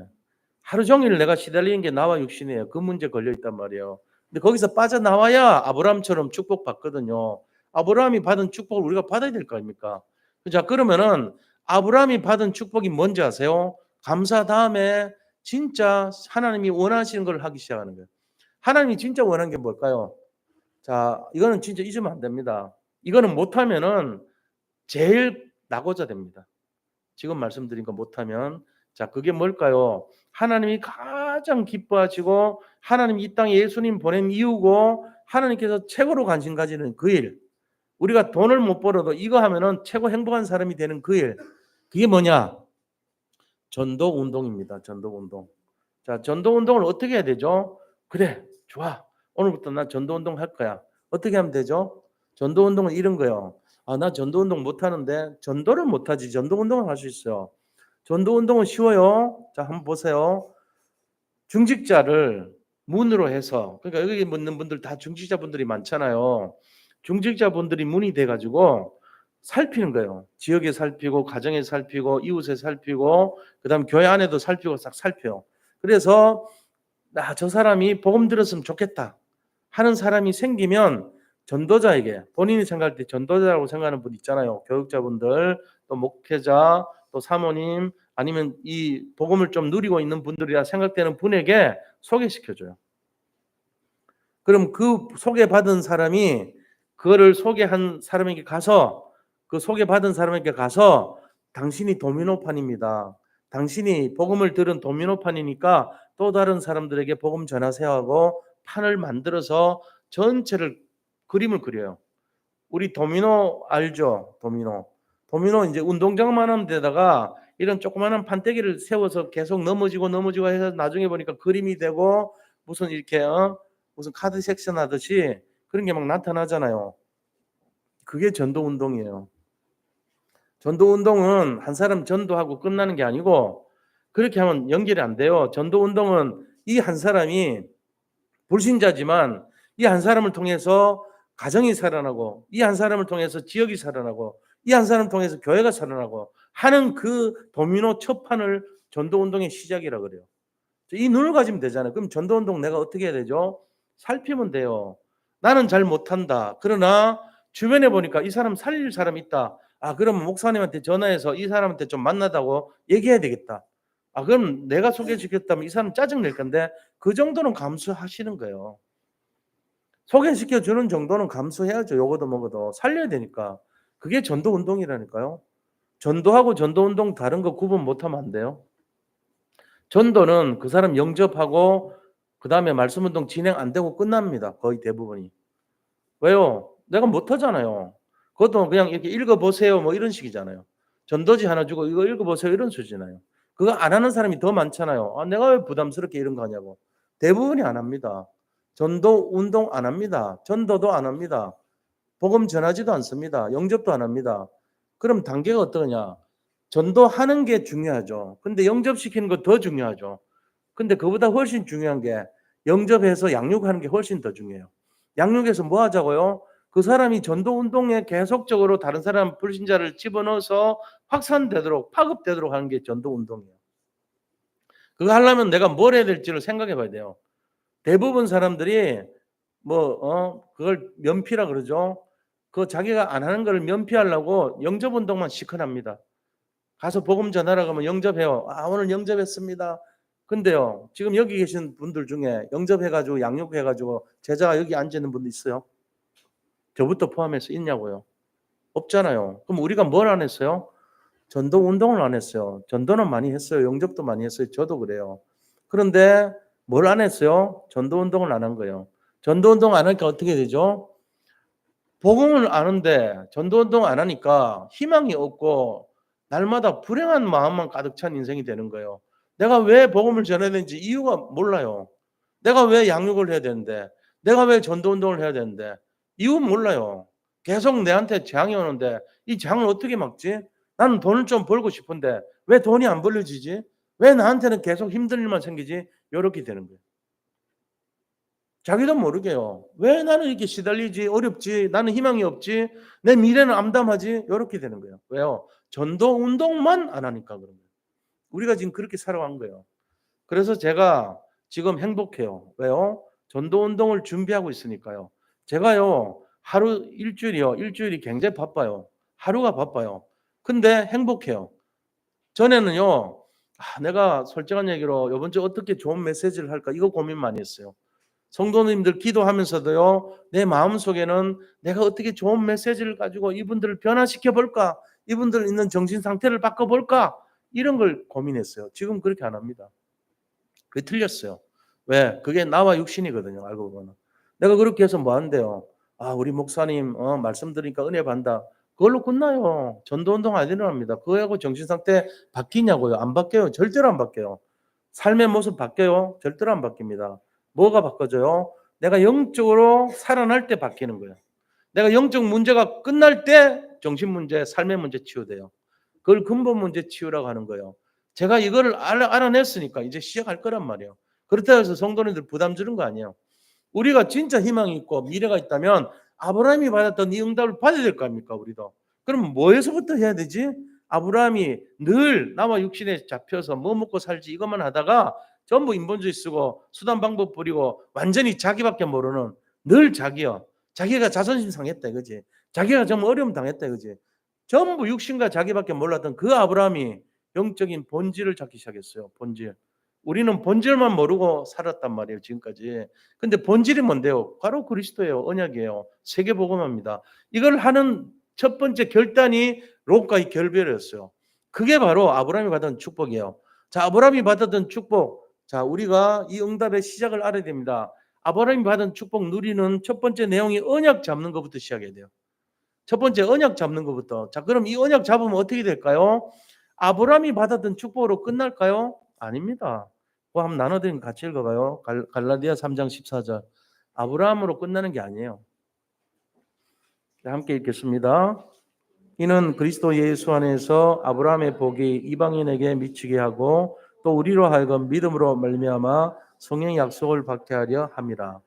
하루 종일 내가 시달리는 게 나와 육신이에요. 그 문제 걸려 있단 말이에요. 근데 거기서 빠져나와야 아브라함처럼 축복받거든요. 아브라함이 받은 축복을 우리가 받아야 될 거 아닙니까? 자, 그러면은 아브라함이 받은 축복이 뭔지 아세요? 감사 다음에 진짜 하나님이 원하시는 걸 하기 시작하는 거예요. 하나님이 진짜 원하는 게 뭘까요? 자, 이거는 진짜 잊으면 안 됩니다. 이거는 못하면은 제일 낙오자 됩니다. 지금 말씀드린 거 못하면. 자, 그게 뭘까요? 하나님이 가장 기뻐하시고 하나님이 이 땅에 예수님 보낸 이유고 하나님께서 최고로 관심 가지는 그 일. 우리가 돈을 못 벌어도 이거 하면은 최고 행복한 사람이 되는 그 일. 그게 뭐냐? 전도 운동입니다. 전도 운동. 자, 전도 운동을 어떻게 해야 되죠? 그래, 좋아. 오늘부터 나 전도 운동 할 거야. 어떻게 하면 되죠? 전도 운동은 이런 거요. 아, 나 전도 운동 못 하는데 전도를 못 하지. 전도 운동을 할 수 있어요. 전도 운동은 쉬워요. 자, 한번 보세요. 중직자를 문으로 해서, 그러니까 여기 묻는 분들 다 중직자분들이 많잖아요. 중직자분들이 문이 돼가지고 살피는 거예요. 지역에 살피고, 가정에 살피고, 이웃에 살피고, 그다음 교회 안에도 살피고 싹 살펴요. 그래서 저 사람이 복음 들었으면 좋겠다 하는 사람이 생기면 전도자에게, 본인이 생각할 때 전도자라고 생각하는 분 있잖아요. 교육자분들, 또 목회자, 또 사모님, 아니면 이 복음을 좀 누리고 있는 분들이라 생각되는 분에게 소개시켜줘요. 그럼 그 소개받은 사람이 그거를 소개한 사람에게 가서, 그 소개받은 사람에게 가서 당신이 도미노판입니다. 당신이 복음을 들은 도미노판이니까 또 다른 사람들에게 복음 전하세요 하고 판을 만들어서 전체를 그림을 그려요. 우리 도미노 알죠? 도미노 이제 운동장만 하는 데다가 이런 조그마한 판때기를 세워서 계속 넘어지고 해서 나중에 보니까 그림이 되고 무슨 이렇게 무슨 카드 섹션 하듯이 그런 게 막 나타나잖아요. 그게 전도 운동이에요. 전도 운동은 한 사람 전도하고 끝나는 게 아니고 그렇게 하면 연결이 안 돼요. 전도 운동은 이 한 사람이 불신자지만 이 한 사람을 통해서 가정이 살아나고, 이 한 사람을 통해서 지역이 살아나고, 이 한 사람을 통해서 교회가 살아나고 하는 그 도미노 첫 판을 전도 운동의 시작이라 그래요. 이 눈을 가지면 되잖아요. 그럼 전도 운동 내가 어떻게 해야 되죠? 살피면 돼요. 나는 잘 못한다. 그러나 주변에 보니까 이 사람 살릴 사람 있다. 아, 그러면 목사님한테 전화해서 이 사람한테 좀 만나다고 얘기해야 되겠다. 아, 그럼 내가 소개시켰다면 이 사람 짜증낼 건데 그 정도는 감수하시는 거예요. 소개시켜주는 정도는 감수해야죠. 요거도 먹어도 살려야 되니까. 그게 전도운동이라니까요. 전도하고 전도운동 다른 거 구분 못하면 안 돼요. 전도는 그 사람 영접하고 그 다음에 말씀운동 진행 안 되고 끝납니다. 거의 대부분이. 왜요? 내가 못하잖아요. 그것도 그냥 이렇게 읽어보세요 뭐 이런 식이잖아요. 전도지 하나 주고 이거 읽어보세요 이런 수준이잖아요. 그거 안 하는 사람이 더 많잖아요. 아, 내가 왜 부담스럽게 이런 거 하냐고. 대부분이 안 합니다. 전도 운동 안 합니다. 전도도 안 합니다. 복음 전하지도 않습니다. 영접도 안 합니다. 그럼 단계가 어떠냐? 전도하는 게 중요하죠. 근데 영접시키는 거 더 중요하죠. 근데 그보다 훨씬 중요한 게 영접해서 양육하는 게 훨씬 더 중요해요. 양육해서 뭐 하자고요? 그 사람이 전도 운동에 계속적으로 다른 사람 불신자를 집어넣어서 확산되도록 파급되도록 하는 게 전도 운동이에요. 그거 하려면 내가 뭘 해야 될지를 생각해 봐야 돼요. 대부분 사람들이 그걸 면피라 그러죠. 그 자기가 안 하는 걸 면피하려고 영접 운동만 시큰합니다. 가서 복음 전하라고 하면 영접해요. 아, 오늘 영접했습니다. 근데요, 지금 여기 계신 분들 중에 영접해가지고 양육해가지고 제자가 여기 앉아 있는 분도 있어요? 저부터 포함해서 있냐고요? 없잖아요. 그럼 우리가 뭘 안 했어요? 전도 운동을 안 했어요. 전도는 많이 했어요. 영접도 많이 했어요. 저도 그래요. 그런데 뭘 안 했어요? 전도 운동을 안 한 거예요. 전도 운동 안 하니까 어떻게 되죠? 복음을 아는데 전도 운동 안 하니까 희망이 없고 날마다 불행한 마음만 가득 찬 인생이 되는 거예요. 내가 왜 복음을 전해야 되는지 이유가 몰라요. 내가 왜 양육을 해야 되는데, 내가 왜 전도 운동을 해야 되는데 이유 몰라요. 계속 내한테 재앙이 오는데 이 재앙을 어떻게 막지? 나는 돈을 좀 벌고 싶은데 왜 돈이 안 벌려지지? 왜 나한테는 계속 힘든 일만 생기지? 이렇게 되는 거예요. 자기도 모르게요. 왜 나는 이렇게 시달리지? 어렵지? 나는 희망이 없지? 내 미래는 암담하지? 이렇게 되는 거예요. 왜요? 전도 운동만 안 하니까 그런 거예요. 우리가 지금 그렇게 살아간 거예요. 그래서 제가 지금 행복해요. 왜요? 전도 운동을 준비하고 있으니까요. 제가요, 하루 일주일이 굉장히 바빠요. 하루가 바빠요. 근데 행복해요. 전에는요, 내가 솔직한 얘기로 이번 주 어떻게 좋은 메시지를 할까 이거 고민 많이 했어요. 성도님들 기도하면서도요, 내 마음속에는 내가 어떻게 좋은 메시지를 가지고 이분들을 변화시켜 볼까? 이분들 있는 정신 상태를 바꿔 볼까? 이런 걸 고민했어요. 지금 그렇게 안 합니다. 그게 틀렸어요. 왜? 그게 나와 육신이거든요. 알고 보면. 내가 그렇게 해서 뭐 한대요? 아, 우리 목사님 말씀 드리니까 은혜 받는다. 그걸로 끝나요. 전도운동 안 일어납니다. 그거하고 정신 상태 바뀌냐고요? 안 바뀌어요. 절대로 안 바뀌어요. 삶의 모습 바뀌어요? 절대로 안 바뀝니다. 뭐가 바꿔져요? 내가 영적으로 살아날 때 바뀌는 거예요. 내가 영적 문제가 끝날 때 정신 문제, 삶의 문제 치유돼요. 그걸 근본 문제 치유라고 하는 거예요. 제가 이거를 알아냈으니까 이제 시작할 거란 말이에요. 그렇다고 해서 성도님들 부담 주는 거 아니에요. 우리가 진짜 희망이 있고 미래가 있다면 아브라함이 받았던 이 응답을 받아야 될 거 아닙니까, 우리도. 그럼 뭐에서부터 해야 되지? 아브라함이 늘 나와 육신에 잡혀서 뭐 먹고 살지 이것만 하다가 전부 인본주의 쓰고 수단 방법 부리고 완전히 자기밖에 모르는 늘 자기요. 자기가 자존심 상했다 이거지. 자기가 좀 어려움 당했다 이거지. 전부 육신과 자기밖에 몰랐던 그 아브라함이 영적인 본질을 찾기 시작했어요. 본질. 우리는 본질만 모르고 살았단 말이에요, 지금까지. 근데 본질이 뭔데요? 바로 그리스도예요. 언약이에요. 세계복음화입니다. 이걸 하는 첫 번째 결단이 롯과의 결별이었어요. 그게 바로 아브라함이 받은 축복이에요. 자, 아브라함이 받았던 축복. 자, 우리가 이 응답의 시작을 알아야 됩니다. 아브라함이 받은 축복 누리는 첫 번째 내용이 언약 잡는 것부터 시작해야 돼요. 첫 번째 언약 잡는 것부터. 자, 그럼 이 언약 잡으면 어떻게 될까요? 아브라함이 받았던 축복으로 끝날까요? 아닙니다. 그거 한번 나눠드리면 같이 읽어봐요. 갈라디아 3장 14절. 아브라함으로 끝나는 게 아니에요. 함께 읽겠습니다. 이는 그리스도 예수 안에서 아브라함의 복이 이방인에게 미치게 하고 또 우리로 하여금 믿음으로 말미암아 성령의 약속을 받게 하려 함이라.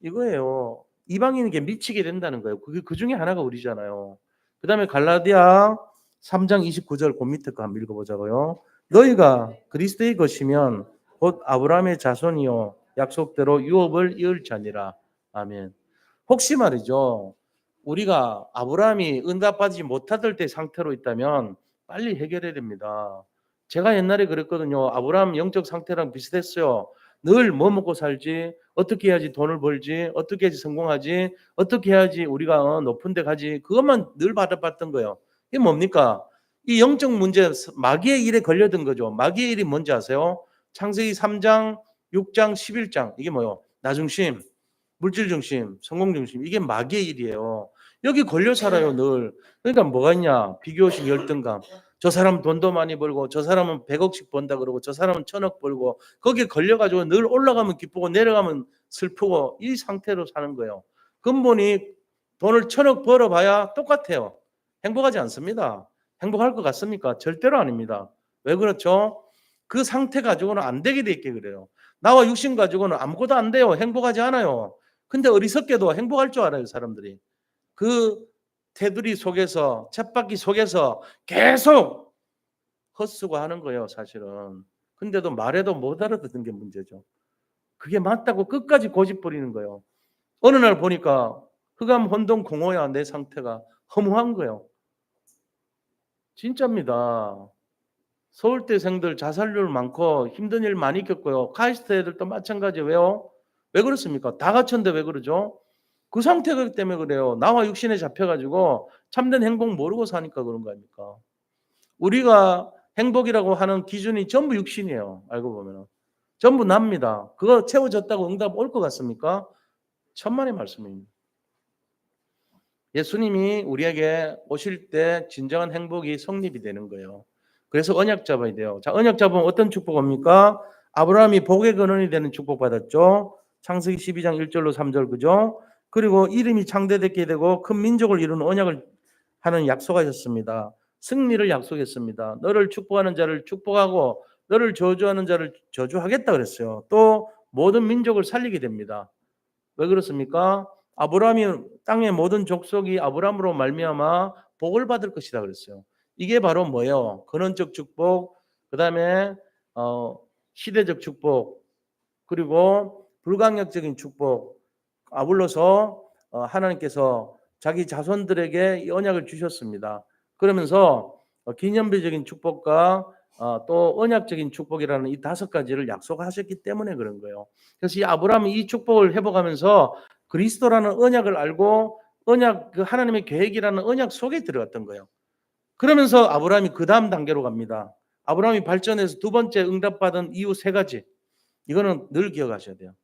이거예요. 이방인에게 미치게 된다는 거예요. 그 중에 하나가 우리잖아요. 그 다음에 갈라디아 3장 29절 그 밑에 거 한번 읽어보자고요. 너희가 그리스도의 것이면 곧 아브라함의 자손이요 약속대로 유업을 이을 자니라. 아멘. 혹시 말이죠. 우리가 아브라함이 응답받지 못하던 때 상태로 있다면 빨리 해결해야 됩니다. 제가 옛날에 그랬거든요. 아브라함 영적 상태랑 비슷했어요. 늘 뭐 먹고 살지, 어떻게 해야지 돈을 벌지, 어떻게 해야지 성공하지, 어떻게 해야지 우리가 높은 데 가지, 그것만 늘 받아봤던 거예요. 이게 뭡니까? 이 영적 문제, 마귀의 일에 걸려든 거죠. 마귀의 일이 뭔지 아세요? 창세기 3장, 6장, 11장 이게 뭐예요? 나중심, 물질 중심, 성공 중심, 이게 마귀의 일이에요. 여기 걸려 살아요 늘. 그러니까 뭐가 있냐? 비교식 열등감. 저 사람 돈도 많이 벌고 저 사람은 100억씩 번다 그러고 저 사람은 1000억 벌고 거기에 걸려가지고 늘 올라가면 기쁘고 내려가면 슬프고 이 상태로 사는 거예요. 근본이 돈을 1000억 벌어봐야 똑같아요. 행복하지 않습니다. 행복할 것 같습니까? 절대로 아닙니다. 왜 그렇죠? 그 상태 가지고는 안 되게 돼 있게 그래요. 나와 육신 가지고는 아무것도 안 돼요. 행복하지 않아요. 근데 어리석게도 행복할 줄 알아요, 사람들이. 그 테두리 속에서, 쳇바퀴 속에서 계속 헛수고 하는 거예요, 사실은. 근데도 말해도 못 알아듣는 게 문제죠. 그게 맞다고 끝까지 고집 부리는 거예요. 어느 날 보니까 흑암 혼돈 공허야 내 상태가 허무한 거예요. 진짜입니다. 서울대생들 자살률 많고 힘든 일 많이 겪고요. 카이스트 애들도 마찬가지예요. 왜요? 왜 그렇습니까? 다 갖췄는데 왜 그러죠? 그 상태가 때문에 그래요. 나와 육신에 잡혀가지고 참된 행복 모르고 사니까 그런 거 아닙니까? 우리가 행복이라고 하는 기준이 전부 육신이에요. 알고 보면 전부 납니다. 그거 채워졌다고 응답 올 것 같습니까? 천만의 말씀입니다. 예수님이 우리에게 오실 때 진정한 행복이 성립이 되는 거예요. 그래서 언약 잡아야 돼요. 자, 언약 잡으면 어떤 축복 옵니까? 아브라함이 복의 근원이 되는 축복 받았죠. 창세기 12장 1절로 3절 그죠? 그리고 이름이 창대되게 되고 큰 민족을 이루는 언약을 하는 약속하셨습니다. 승리를 약속했습니다. 너를 축복하는 자를 축복하고 너를 저주하는 자를 저주하겠다 그랬어요. 또 모든 민족을 살리게 됩니다. 왜 그렇습니까? 아브라함이 땅의 모든 족속이 아브라함으로 말미암아 복을 받을 것이다 그랬어요. 이게 바로 뭐예요? 근원적 축복, 그다음에 시대적 축복, 그리고 불강력적인 축복. 아울러서 하나님께서 자기 자손들에게 이 언약을 주셨습니다. 그러면서 기념비적인 축복과 또 언약적인 축복이라는 이 5가지를 약속하셨기 때문에 그런 거예요. 그래서 이 아브라함이 이 축복을 회복하면서 그리스도라는 언약을 알고 언약 그 하나님의 계획이라는 언약 속에 들어갔던 거예요. 그러면서 아브라함이 그 다음 단계로 갑니다. 아브라함이 발전해서 두 번째 응답받은 이유 3가지. 이거는 늘 기억하셔야 돼요.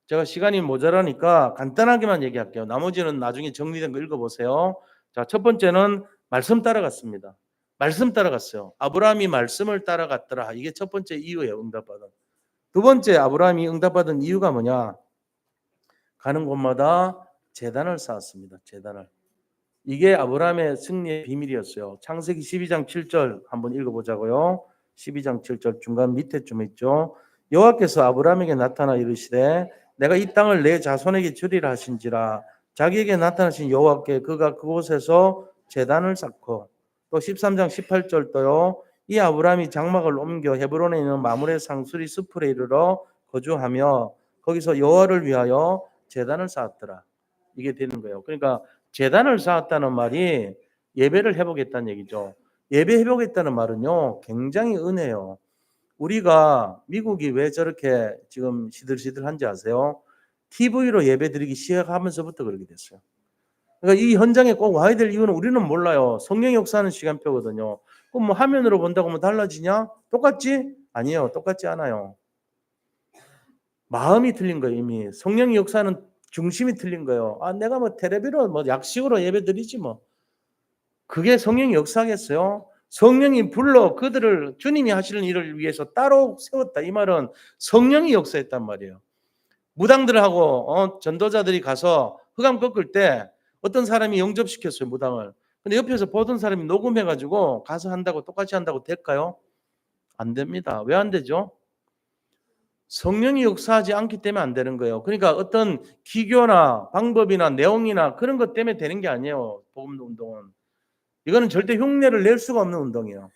제가 시간이 모자라니까 간단하게만 얘기할게요. 나머지는 나중에 정리된 거 읽어보세요. 자, 첫 번째는 말씀 따라갔습니다. 말씀 따라갔어요. 아브라함이 말씀을 따라갔더라. 이게 첫 번째 이유예요. 응답받은. 두 번째 아브라함이 응답받은 이유가 뭐냐? 가는 곳마다 제단을 쌓았습니다. 제단을. 이게 아브라함의 승리의 비밀이었어요. 창세기 12장 7절 한번 읽어보자고요. 12장 7절 중간 밑에쯤에 있죠. 여호와께서 아브라함에게 나타나 이르시되 내가 이 땅을 내 자손에게 주리라 하신지라. 자기에게 나타나신 여호와께 그가 그곳에서 제단을 쌓고, 또 13장 18절도요. 이 아브라함이 장막을 옮겨 헤브론에 있는 마므레 상수리 숲으로 이르러 거주하며 거기서 여호와를 위하여 제단을 쌓았더라. 이게 되는 거예요. 그러니까 제단을 쌓았다는 말이 예배를 회복했다는 얘기죠. 예배 회복했다는 말은요, 굉장히 은혜요. 우리가 미국이 왜 저렇게 지금 시들시들한지 아세요? TV로 예배 드리기 시작하면서부터 그렇게 됐어요. 그러니까 이 현장에 꼭 와야 될 이유는 우리는 몰라요. 성령 역사하는 시간표거든요. 그럼 뭐 화면으로 본다고 뭐 달라지냐? 똑같지? 아니에요. 똑같지 않아요. 마음이 틀린 거예요, 이미. 성령의 역사는 중심이 틀린 거예요. 내가 뭐 텔레비로 뭐 약식으로 예배 드리지 뭐. 그게 성령이 역사하겠어요? 성령이 불러 그들을 주님이 하시는 일을 위해서 따로 세웠다. 이 말은 성령이 역사했단 말이에요. 무당들하고 전도자들이 가서 흑암 꺾을 때 어떤 사람이 영접시켰어요, 무당을. 근데 옆에서 보던 사람이 녹음해가지고 가서 한다고 똑같이 한다고 될까요? 안 됩니다. 왜 안 되죠? 성령이 역사하지 않기 때문에 안 되는 거예요. 그러니까 어떤 기교나 방법이나 내용이나 그런 것 때문에 되는 게 아니에요. 복음 운동은. 이거는 절대 흉내를 낼 수가 없는 운동이에요.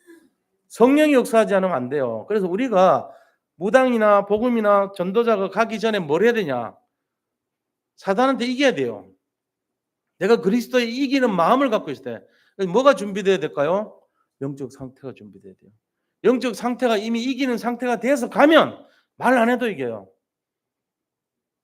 성령이 역사하지 않으면 안 돼요. 그래서 우리가 무당이나 복음이나 전도자가 가기 전에 뭘 해야 되냐? 사단한테 이겨야 돼요. 내가 그리스도에 이기는 마음을 갖고 있어야 돼. 뭐가 준비돼야 될까요? 영적 상태가 준비돼야 돼요. 영적 상태가 이미 이기는 상태가 돼서 가면 말 안 해도 이겨요.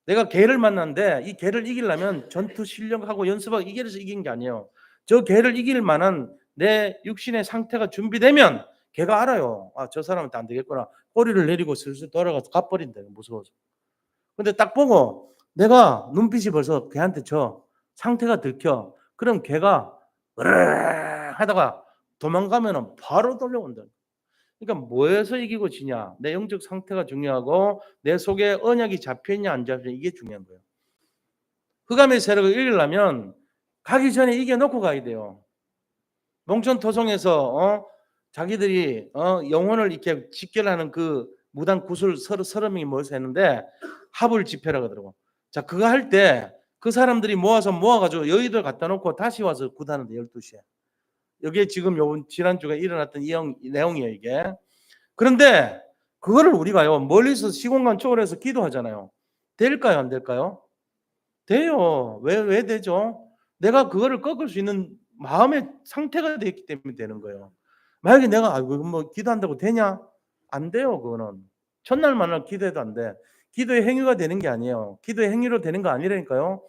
내가 개를 만났는데 이 개를 이기려면 전투 실력하고 연습하고 이겨서 이긴 게 아니에요. 저 개를 이길 만한 내 육신의 상태가 준비되면 개가 알아요. 저 사람한테 안 되겠구나. 꼬리를 내리고 슬슬 돌아가서 가버린다. 무서워서. 근데 딱 보고 내가 눈빛이 벌써 걔한테 상태가 들켜. 그럼 걔가 으르르 하다가 도망가면 바로 돌려온다. 그러니까 뭐에서 이기고 지냐? 내 영적 상태가 중요하고 내 속에 언약이 잡혀있냐 안 잡혀있냐 이게 중요한 거예요. 흑암의 세력을 이기려면 가기 전에 이겨놓고 가야 돼요. 몽천토성에서 자기들이 영혼을 이렇게 직결하는 그 무당 구슬 서너 명이 모여서 했는데 합을 집회라 그러더라고. 자, 그거 할 때 그 사람들이 모아가지고 여의도에 갖다 놓고 다시 와서 굿하는데 12시에. 여기에 지금 요번 지난주에 일어났던 이 내용이에요, 이게. 그런데 그거를 우리가요, 멀리서 시공간 초월해서 기도하잖아요. 될까요, 안 될까요? 돼요. 왜 되죠? 내가 그거를 꺾을 수 있는 마음의 상태가 됐기 때문에 되는 거예요. 만약에 내가 뭐 기도한다고 되냐? 안 돼요, 그거는. 첫날 만날 기도해도 안 돼. 기도의 행위가 되는 게 아니에요. 기도의 행위로 되는 거 아니라니까요.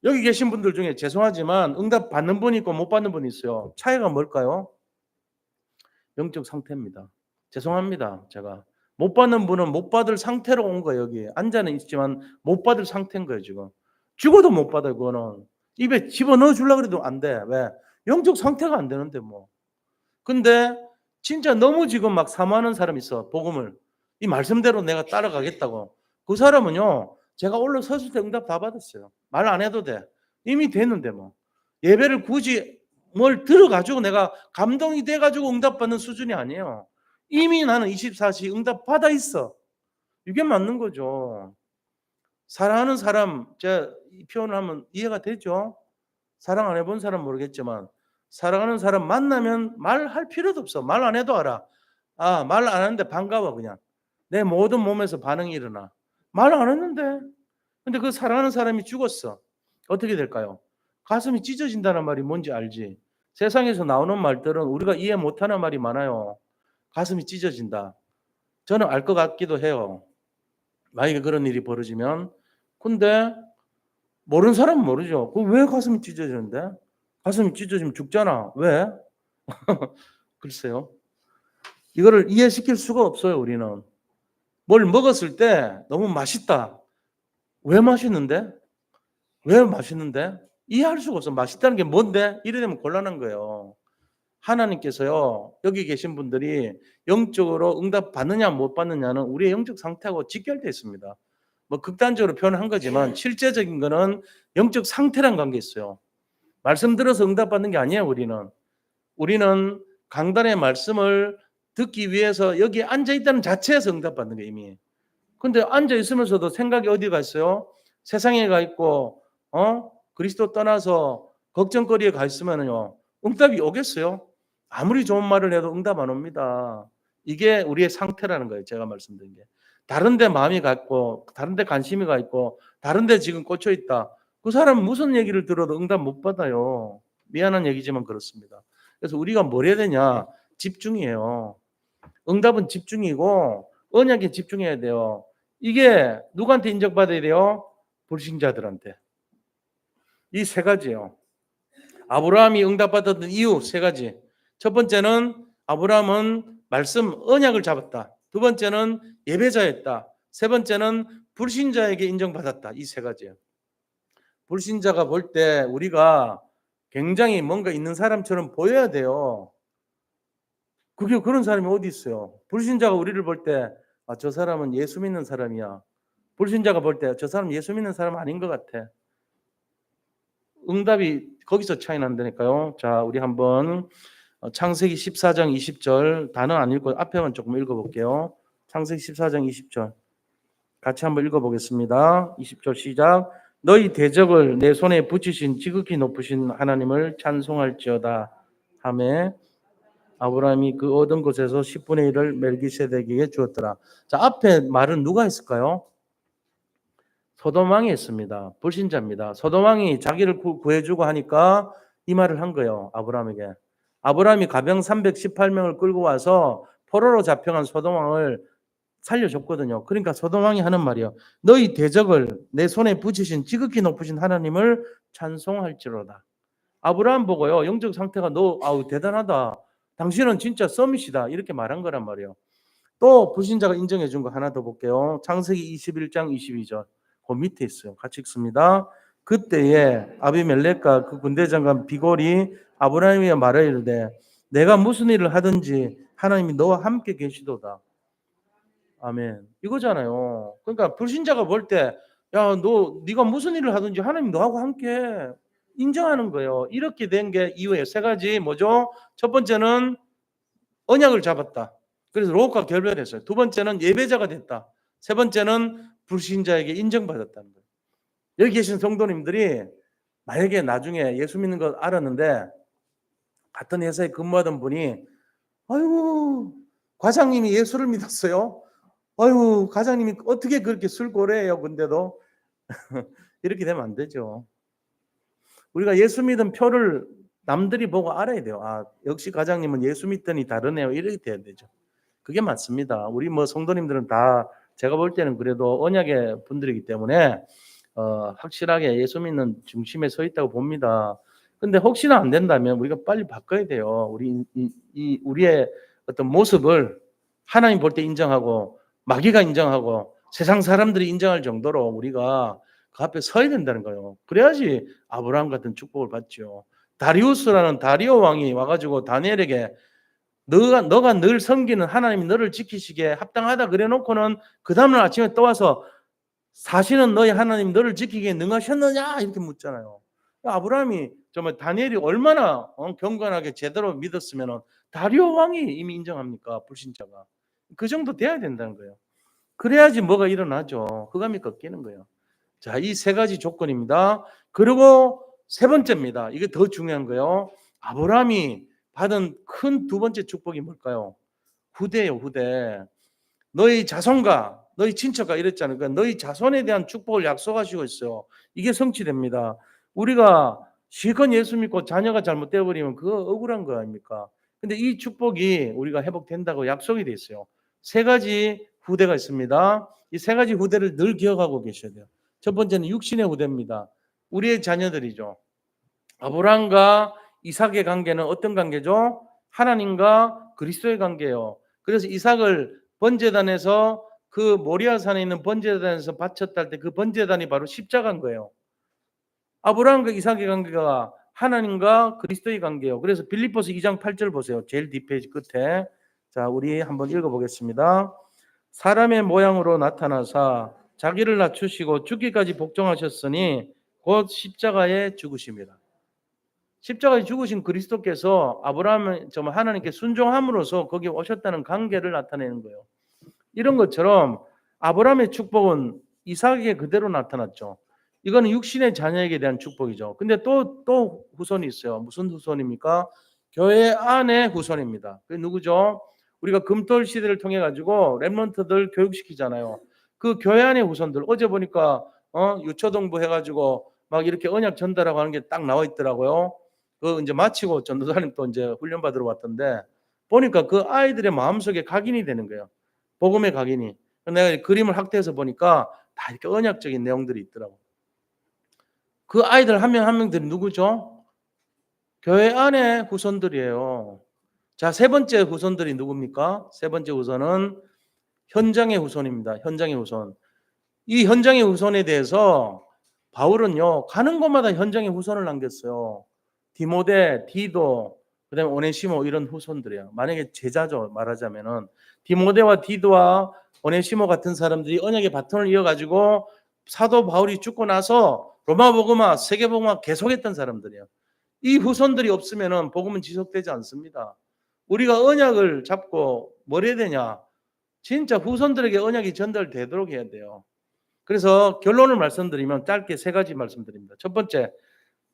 여기 계신 분들 중에 죄송하지만 응답 받는 분이 있고 못 받는 분이 있어요. 차이가 뭘까요? 영적 상태입니다. 죄송합니다. 제가 못 받는 분은 못 받을 상태로 온 거예요. 여기 앉아는 있지만 못 받을 상태인 거예요. 지금 죽어도 못 받아요. 그거는 입에 집어넣어 주려고 해도 안 돼. 왜? 영적 상태가 안 되는데 뭐. 근데 진짜 너무 지금 막 사모하는 사람 있어. 복음을 이 말씀대로 내가 따라가겠다고. 그 사람은요, 제가 올라섰을 때 응답 다 받았어요. 말 안 해도 돼. 이미 됐는데 뭐. 예배를 굳이 뭘 들어가지고 내가 감동이 돼가지고 응답받는 수준이 아니에요. 이미 나는 24시 응답 받아 있어. 이게 맞는 거죠. 사랑하는 사람, 제가 이 표현을 하면 이해가 되죠? 사랑 안 해본 사람 모르겠지만 사랑하는 사람 만나면 말할 필요도 없어. 말 안 해도 알아. 아, 말 안 하는데 반가워 그냥. 내 모든 몸에서 반응이 일어나. 말 안 했는데. 근데 그 사랑하는 사람이 죽었어. 어떻게 될까요? 가슴이 찢어진다는 말이 뭔지 알지? 세상에서 나오는 말들은 우리가 이해 못하는 말이 많아요. 가슴이 찢어진다. 저는 알 것 같기도 해요. 만약에 그런 일이 벌어지면. 근데 모르는 사람은 모르죠. 그 왜 가슴이 찢어지는데? 가슴이 찢어지면 죽잖아. 왜? 글쎄요. 이거를 이해시킬 수가 없어요, 우리는. 뭘 먹었을 때 너무 맛있다. 왜 맛있는데? 왜 맛있는데? 이해할 수가 없어. 맛있다는 게 뭔데? 이래 되면 곤란한 거예요. 하나님께서요, 여기 계신 분들이 영적으로 응답 받느냐 못 받느냐는 우리의 영적 상태하고 직결되어 있습니다. 뭐 극단적으로 표현한 거지만 실제적인 거는 영적 상태랑 관계 있어요. 말씀 들어서 응답 받는 게 아니에요, 우리는 강단의 말씀을 듣기 위해서 여기 앉아 있다는 자체에서 응답 받는 게 이미. 근데 앉아 있으면서도 생각이 어디 가 있어요? 세상에 가 있고 그리스도 떠나서 걱정거리에 가 있으면요. 응답이 오겠어요? 아무리 좋은 말을 해도 응답 안 옵니다. 이게 우리의 상태라는 거예요. 제가 말씀드린 게. 다른 데 마음이 가 있고 다른 데 관심이 가 있고 다른 데 지금 꽂혀 있다. 그 사람은 무슨 얘기를 들어도 응답 못 받아요. 미안한 얘기지만 그렇습니다. 그래서 우리가 뭘 해야 되냐? 집중이에요. 응답은 집중이고 언약에 집중해야 돼요. 이게 누구한테 인정받아야 돼요? 불신자들한테. 이 세 가지예요. 아브라함이 응답받았던 이유 세 가지. 첫 번째는 아브라함은 말씀 언약을 잡았다. 두 번째는 예배자였다. 세 번째는 불신자에게 인정받았다. 이 세 가지예요. 불신자가 볼 때 우리가 굉장히 뭔가 있는 사람처럼 보여야 돼요. 그게 그런 사람이 어디 있어요? 불신자가 우리를 볼 때 저 사람은 예수 믿는 사람이야. 불신자가 볼 때 저 사람 예수 믿는 사람 아닌 것 같아. 응답이 거기서 차이 난다니까요. 자, 우리 한번 창세기 14장 20절 단어 안 읽고 앞에만 조금 읽어볼게요. 창세기 14장 20절 같이 한번 읽어보겠습니다. 20절 시작. 너희 대적을 내 손에 붙이신 지극히 높으신 하나님을 찬송할지어다 하매 아브라함이 그 얻은 것에서 10분의 1을 멜기세덱에게 주었더라. 자, 앞에 말은 누가 했을까요? 소돔 왕이 했습니다. 불신자입니다. 소돔 왕이 자기를 구해주고 하니까 이 말을 한 거예요. 아브라함에게. 아브라함이 가병 318명을 끌고 와서 포로로 잡혀간 소돔 왕을 살려줬거든요. 그러니까 소돔 왕이 하는 말이에요. 너희 대적을 내 손에 붙이신 지극히 높으신 하나님을 찬송할지로다. 아브라함 보고요. 영적 상태가 대단하다. 당신은 진짜 서밋이다. 이렇게 말한 거란 말이에요. 또 불신자가 인정해 준 거 하나 더 볼게요. 창세기 21장 22절. 그 밑에 있어요. 같이 읽습니다. 그때에 아비멜렉과 그 군대 장관 비골이 아브라함에게 말하여 이르되 내가 무슨 일을 하든지 하나님이 너와 함께 계시도다. 아멘. 이거잖아요. 그러니까 불신자가 볼 때 야, 네가 무슨 일을 하든지 하나님 너하고 함께 해. 인정하는 거예요. 이렇게 된 게 이유예요. 세 가지 뭐죠? 첫 번째는 언약을 잡았다. 그래서 롯과 결별했어요. 두 번째는 예배자가 됐다. 세 번째는 불신자에게 인정받았다는 거예요. 여기 계신 성도님들이 만약에 나중에 예수 믿는 걸 알았는데 같은 회사에 근무하던 분이 아이고 과장님이 예수를 믿었어요. 아이고 과장님이 어떻게 그렇게 술고래예요. 근데도 이렇게 되면 안 되죠. 우리가 예수 믿은 표를 남들이 보고 알아야 돼요. 아, 역시 과장님은 예수 믿더니 다르네요. 이렇게 돼야 되죠. 그게 맞습니다. 우리 뭐 성도님들은 다 제가 볼 때는 그래도 언약의 분들이기 때문에 확실하게 예수 믿는 중심에 서 있다고 봅니다. 근데 혹시나 안 된다면 우리가 빨리 바꿔야 돼요. 우리의 어떤 모습을 하나님 볼 때 인정하고 마귀가 인정하고 세상 사람들이 인정할 정도로 우리가 그 앞에 서야 된다는 거예요. 그래야지 아브라함 같은 축복을 받죠. 다리우스라는 다리오 왕이 와가지고 다니엘에게 너가 늘 섬기는 하나님이 너를 지키시기에 합당하다 그래놓고는 그 다음날 아침에 또 와서 사실은 너희 하나님 너를 지키기에 능하셨느냐 이렇게 묻잖아요. 아브라함이 정말 다니엘이 얼마나 경건하게 제대로 믿었으면 다리오 왕이 이미 인정합니까? 불신자가. 그 정도 돼야 된다는 거예요. 그래야지 뭐가 일어나죠. 흑암이 꺾이는 거예요. 자, 이 세 가지 조건입니다. 그리고 세 번째입니다. 이게 더 중요한 거예요. 아브라함이 받은 큰 두 번째 축복이 뭘까요? 후대예요, 후대. 너희 자손과 너희 친척과 이랬잖아요. 그러니까 너희 자손에 대한 축복을 약속하시고 있어요. 이게 성취됩니다. 우리가 실컷 예수 믿고 자녀가 잘못되어 버리면 그거 억울한 거 아닙니까? 근데 이 축복이 우리가 회복된다고 약속이 돼 있어요. 세 가지 후대가 있습니다. 이 세 가지 후대를 늘 기억하고 계셔야 돼요. 첫 번째는 육신의 후대입니다. 우리의 자녀들이죠. 아브라함과 이삭의 관계는 어떤 관계죠? 하나님과 그리스도의 관계예요. 그래서 이삭을 번제단에서 그 모리아산에 있는 번제단에서 바쳤다 할 때 그 번제단이 바로 십자가인 거예요. 아브라함과 이삭의 관계가 하나님과 그리스도의 관계예요. 그래서 빌립보서 2장 8절 보세요. 제일 뒷페이지 끝에. 자, 우리 한번 읽어보겠습니다. 사람의 모양으로 나타나사 자기를 낮추시고 죽기까지 복종하셨으니 곧 십자가에 죽으심이라. 십자가에 죽으신 그리스도께서 아브라함은 정말 하나님께 순종함으로써 거기에 오셨다는 관계를 나타내는 거예요. 이런 것처럼 아브라함의 축복은 이삭에게 그대로 나타났죠. 이거는 육신의 자녀에게 대한 축복이죠. 근데 또 후손이 있어요. 무슨 후손입니까? 교회 안의 후손입니다. 그게 누구죠? 우리가 금토일 시대를 통해 가지고 렘넌트들 교육시키잖아요. 그 교회 안의 후손들 어제 보니까 유초동부 해가지고 막 이렇게 언약 전달하고 하는 게 딱 나와 있더라고요. 그 이제 마치고 전도사님 또 이제 훈련 받으러 왔던데 보니까 그 아이들의 마음속에 각인이 되는 거예요. 복음의 각인이. 내가 그림을 확대해서 보니까 다 이렇게 언약적인 내용들이 있더라고. 그 아이들 한 명 한 명들이 누구죠? 교회 안의 후손들이에요. 자, 세 번째 후손들이 누굽니까? 세 번째 후손은 현장의 후손입니다. 현장의 후손. 이 현장의 후손에 대해서 바울은요, 가는 곳마다 현장의 후손을 남겼어요. 디모데, 디도, 그다음에 오네시모 이런 후손들이에요. 만약에 제자죠, 말하자면은 디모데와 디도와 오네시모 같은 사람들이 언약의 바톤을 이어가지고 사도 바울이 죽고 나서 로마 복음화, 세계 복음화 계속했던 사람들이에요. 이 후손들이 없으면은 복음은 지속되지 않습니다. 우리가 언약을 잡고 뭘 해야 되냐? 진짜 후손들에게 언약이 전달되도록 해야 돼요. 그래서 결론을 말씀드리면 짧게 세 가지 말씀드립니다. 첫 번째,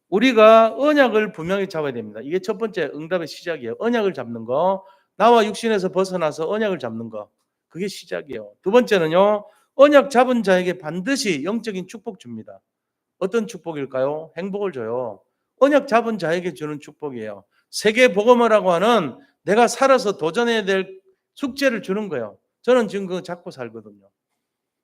우리가 언약을 분명히 잡아야 됩니다. 이게 첫 번째 응답의 시작이에요. 언약을 잡는 거. 나와 육신에서 벗어나서 언약을 잡는 거. 그게 시작이에요. 두 번째는요. 언약 잡은 자에게 반드시 영적인 축복 줍니다. 어떤 축복일까요? 행복을 줘요. 언약 잡은 자에게 주는 축복이에요. 세계 복음화라고 하는 내가 살아서 도전해야 될 숙제를 주는 거예요. 저는 지금 그거 잡고 살거든요.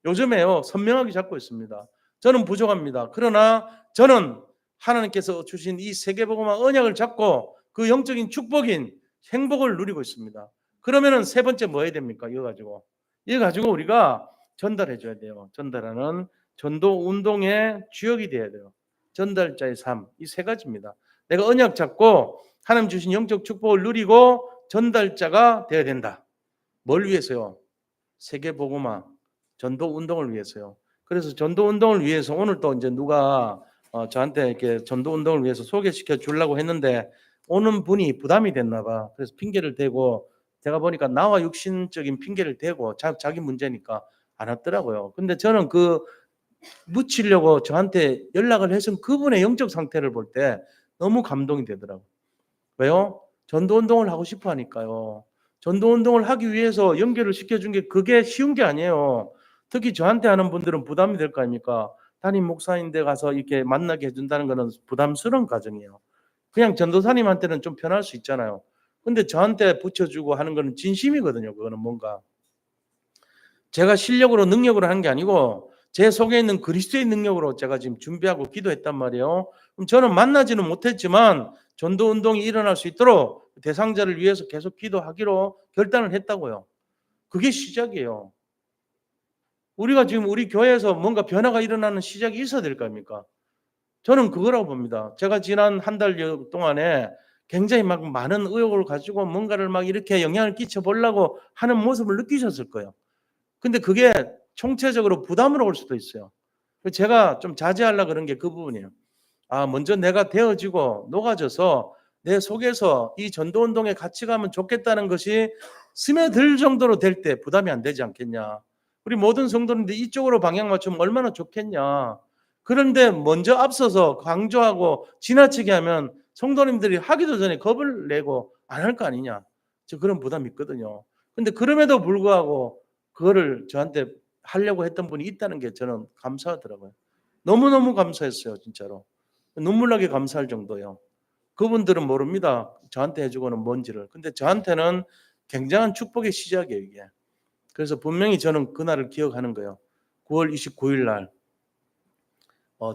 요즘에요, 선명하게 잡고 있습니다. 저는 부족합니다. 그러나 저는 하나님께서 주신 이 세계복음화 언약을 잡고 그 영적인 축복인 행복을 누리고 있습니다. 그러면은 세 번째 뭐 해야 됩니까? 이거 가지고 우리가 전달해 줘야 돼요. 전달하는 전도 운동의 주역이 돼야 돼요. 전달자의 삶. 이 세 가지입니다. 내가 언약 잡고 하나님 주신 영적 축복을 누리고 전달자가 돼야 된다. 뭘 위해서요? 세계복음화 전도 운동을 위해서요. 그래서 전도 운동을 위해서 오늘 또 이제 누가 저한테 이렇게 전도 운동을 위해서 소개시켜 주려고 했는데 오는 분이 부담이 됐나 봐. 그래서 핑계를 대고 제가 보니까 나와 육신적인 핑계를 대고 자기 문제니까 안 왔더라고요. 근데 저는 그 묻히려고 저한테 연락을 해서 그분의 영적 상태를 볼 때 너무 감동이 되더라고요. 왜요? 전도 운동을 하고 싶어 하니까요. 전도 운동을 하기 위해서 연결을 시켜준 게 그게 쉬운 게 아니에요. 특히 저한테 하는 분들은 부담이 될 거 아닙니까? 담임 목사인데 가서 이렇게 만나게 해준다는 거는 부담스러운 과정이에요. 그냥 전도사님한테는 좀 편할 수 있잖아요. 근데 저한테 붙여주고 하는 거는 진심이거든요. 그거는 뭔가 제가 실력으로 능력으로 하는 게 아니고 제 속에 있는 그리스도의 능력으로 제가 지금 준비하고 기도했단 말이에요. 그럼 저는 만나지는 못했지만 전도 운동이 일어날 수 있도록 대상자를 위해서 계속 기도하기로 결단을 했다고요. 그게 시작이에요. 우리가 지금 우리 교회에서 뭔가 변화가 일어나는 시작이 있어야 될 거 아닙니까? 저는 그거라고 봅니다. 제가 지난 한 달 동안에 굉장히 막 많은 의욕을 가지고 뭔가를 막 이렇게 영향을 끼쳐 보려고 하는 모습을 느끼셨을 거예요. 근데 그게 총체적으로 부담으로 올 수도 있어요. 제가 좀 자제하려고 그런 게 그 부분이에요. 먼저 내가 되어지고 녹아져서 내 속에서 이 전도 운동에 같이 가면 좋겠다는 것이 스며들 정도로 될 때 부담이 안 되지 않겠냐. 우리 모든 성도님들 이쪽으로 방향 맞추면 얼마나 좋겠냐. 그런데 먼저 앞서서 강조하고 지나치게 하면 성도님들이 하기도 전에 겁을 내고 안 할 거 아니냐. 저 그런 부담이 있거든요. 근데 그럼에도 불구하고 그거를 저한테 하려고 했던 분이 있다는 게 저는 감사하더라고요. 너무너무 감사했어요, 진짜로. 눈물 나게 감사할 정도요. 그분들은 모릅니다. 저한테 해주고는 뭔지를. 근데 저한테는 굉장한 축복의 시작이에요, 이게. 그래서 분명히 저는 그날을 기억하는 거예요. 9월 29일 날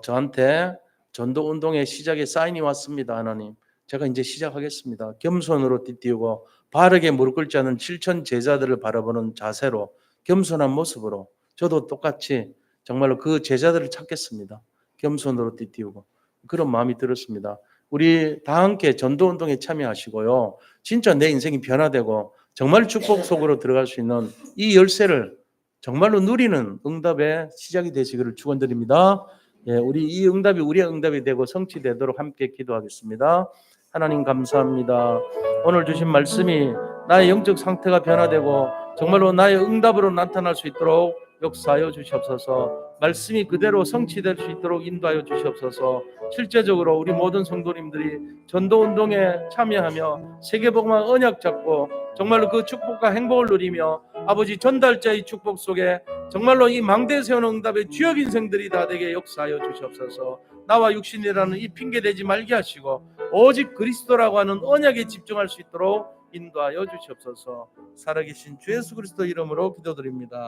저한테 전도 운동의 시작에 사인이 왔습니다. 하나님. 제가 이제 시작하겠습니다. 겸손으로 띠띠우고 바르게 무릎 꿇지 않은 7천 제자들을 바라보는 자세로 겸손한 모습으로 저도 똑같이 정말로 그 제자들을 찾겠습니다. 겸손으로 띠띠우고 그런 마음이 들었습니다. 우리 다 함께 전도 운동에 참여하시고요. 진짜 내 인생이 변화되고 정말 축복 속으로 들어갈 수 있는 이 열쇠를 정말로 누리는 응답의 시작이 되시기를 축원드립니다. 예, 우리 이 응답이 우리의 응답이 되고 성취되도록 함께 기도하겠습니다. 하나님 감사합니다. 오늘 주신 말씀이 나의 영적 상태가 변화되고 정말로 나의 응답으로 나타날 수 있도록 역사하여 주시옵소서. 말씀이 그대로 성취될 수 있도록 인도하여 주시옵소서. 실제적으로 우리 모든 성도님들이 전도운동에 참여하며 세계복음화 언약 잡고 정말로 그 축복과 행복을 누리며 아버지 전달자의 축복 속에 정말로 이 망대 세우는 응답의 주역 인생들이 다 되게 역사하여 주시옵소서. 나와 육신이라는 이 핑계대지 말게 하시고 오직 그리스도라고 하는 언약에 집중할 수 있도록 인도하여 주시옵소서. 살아계신 주 예수 그리스도 이름으로 기도드립니다.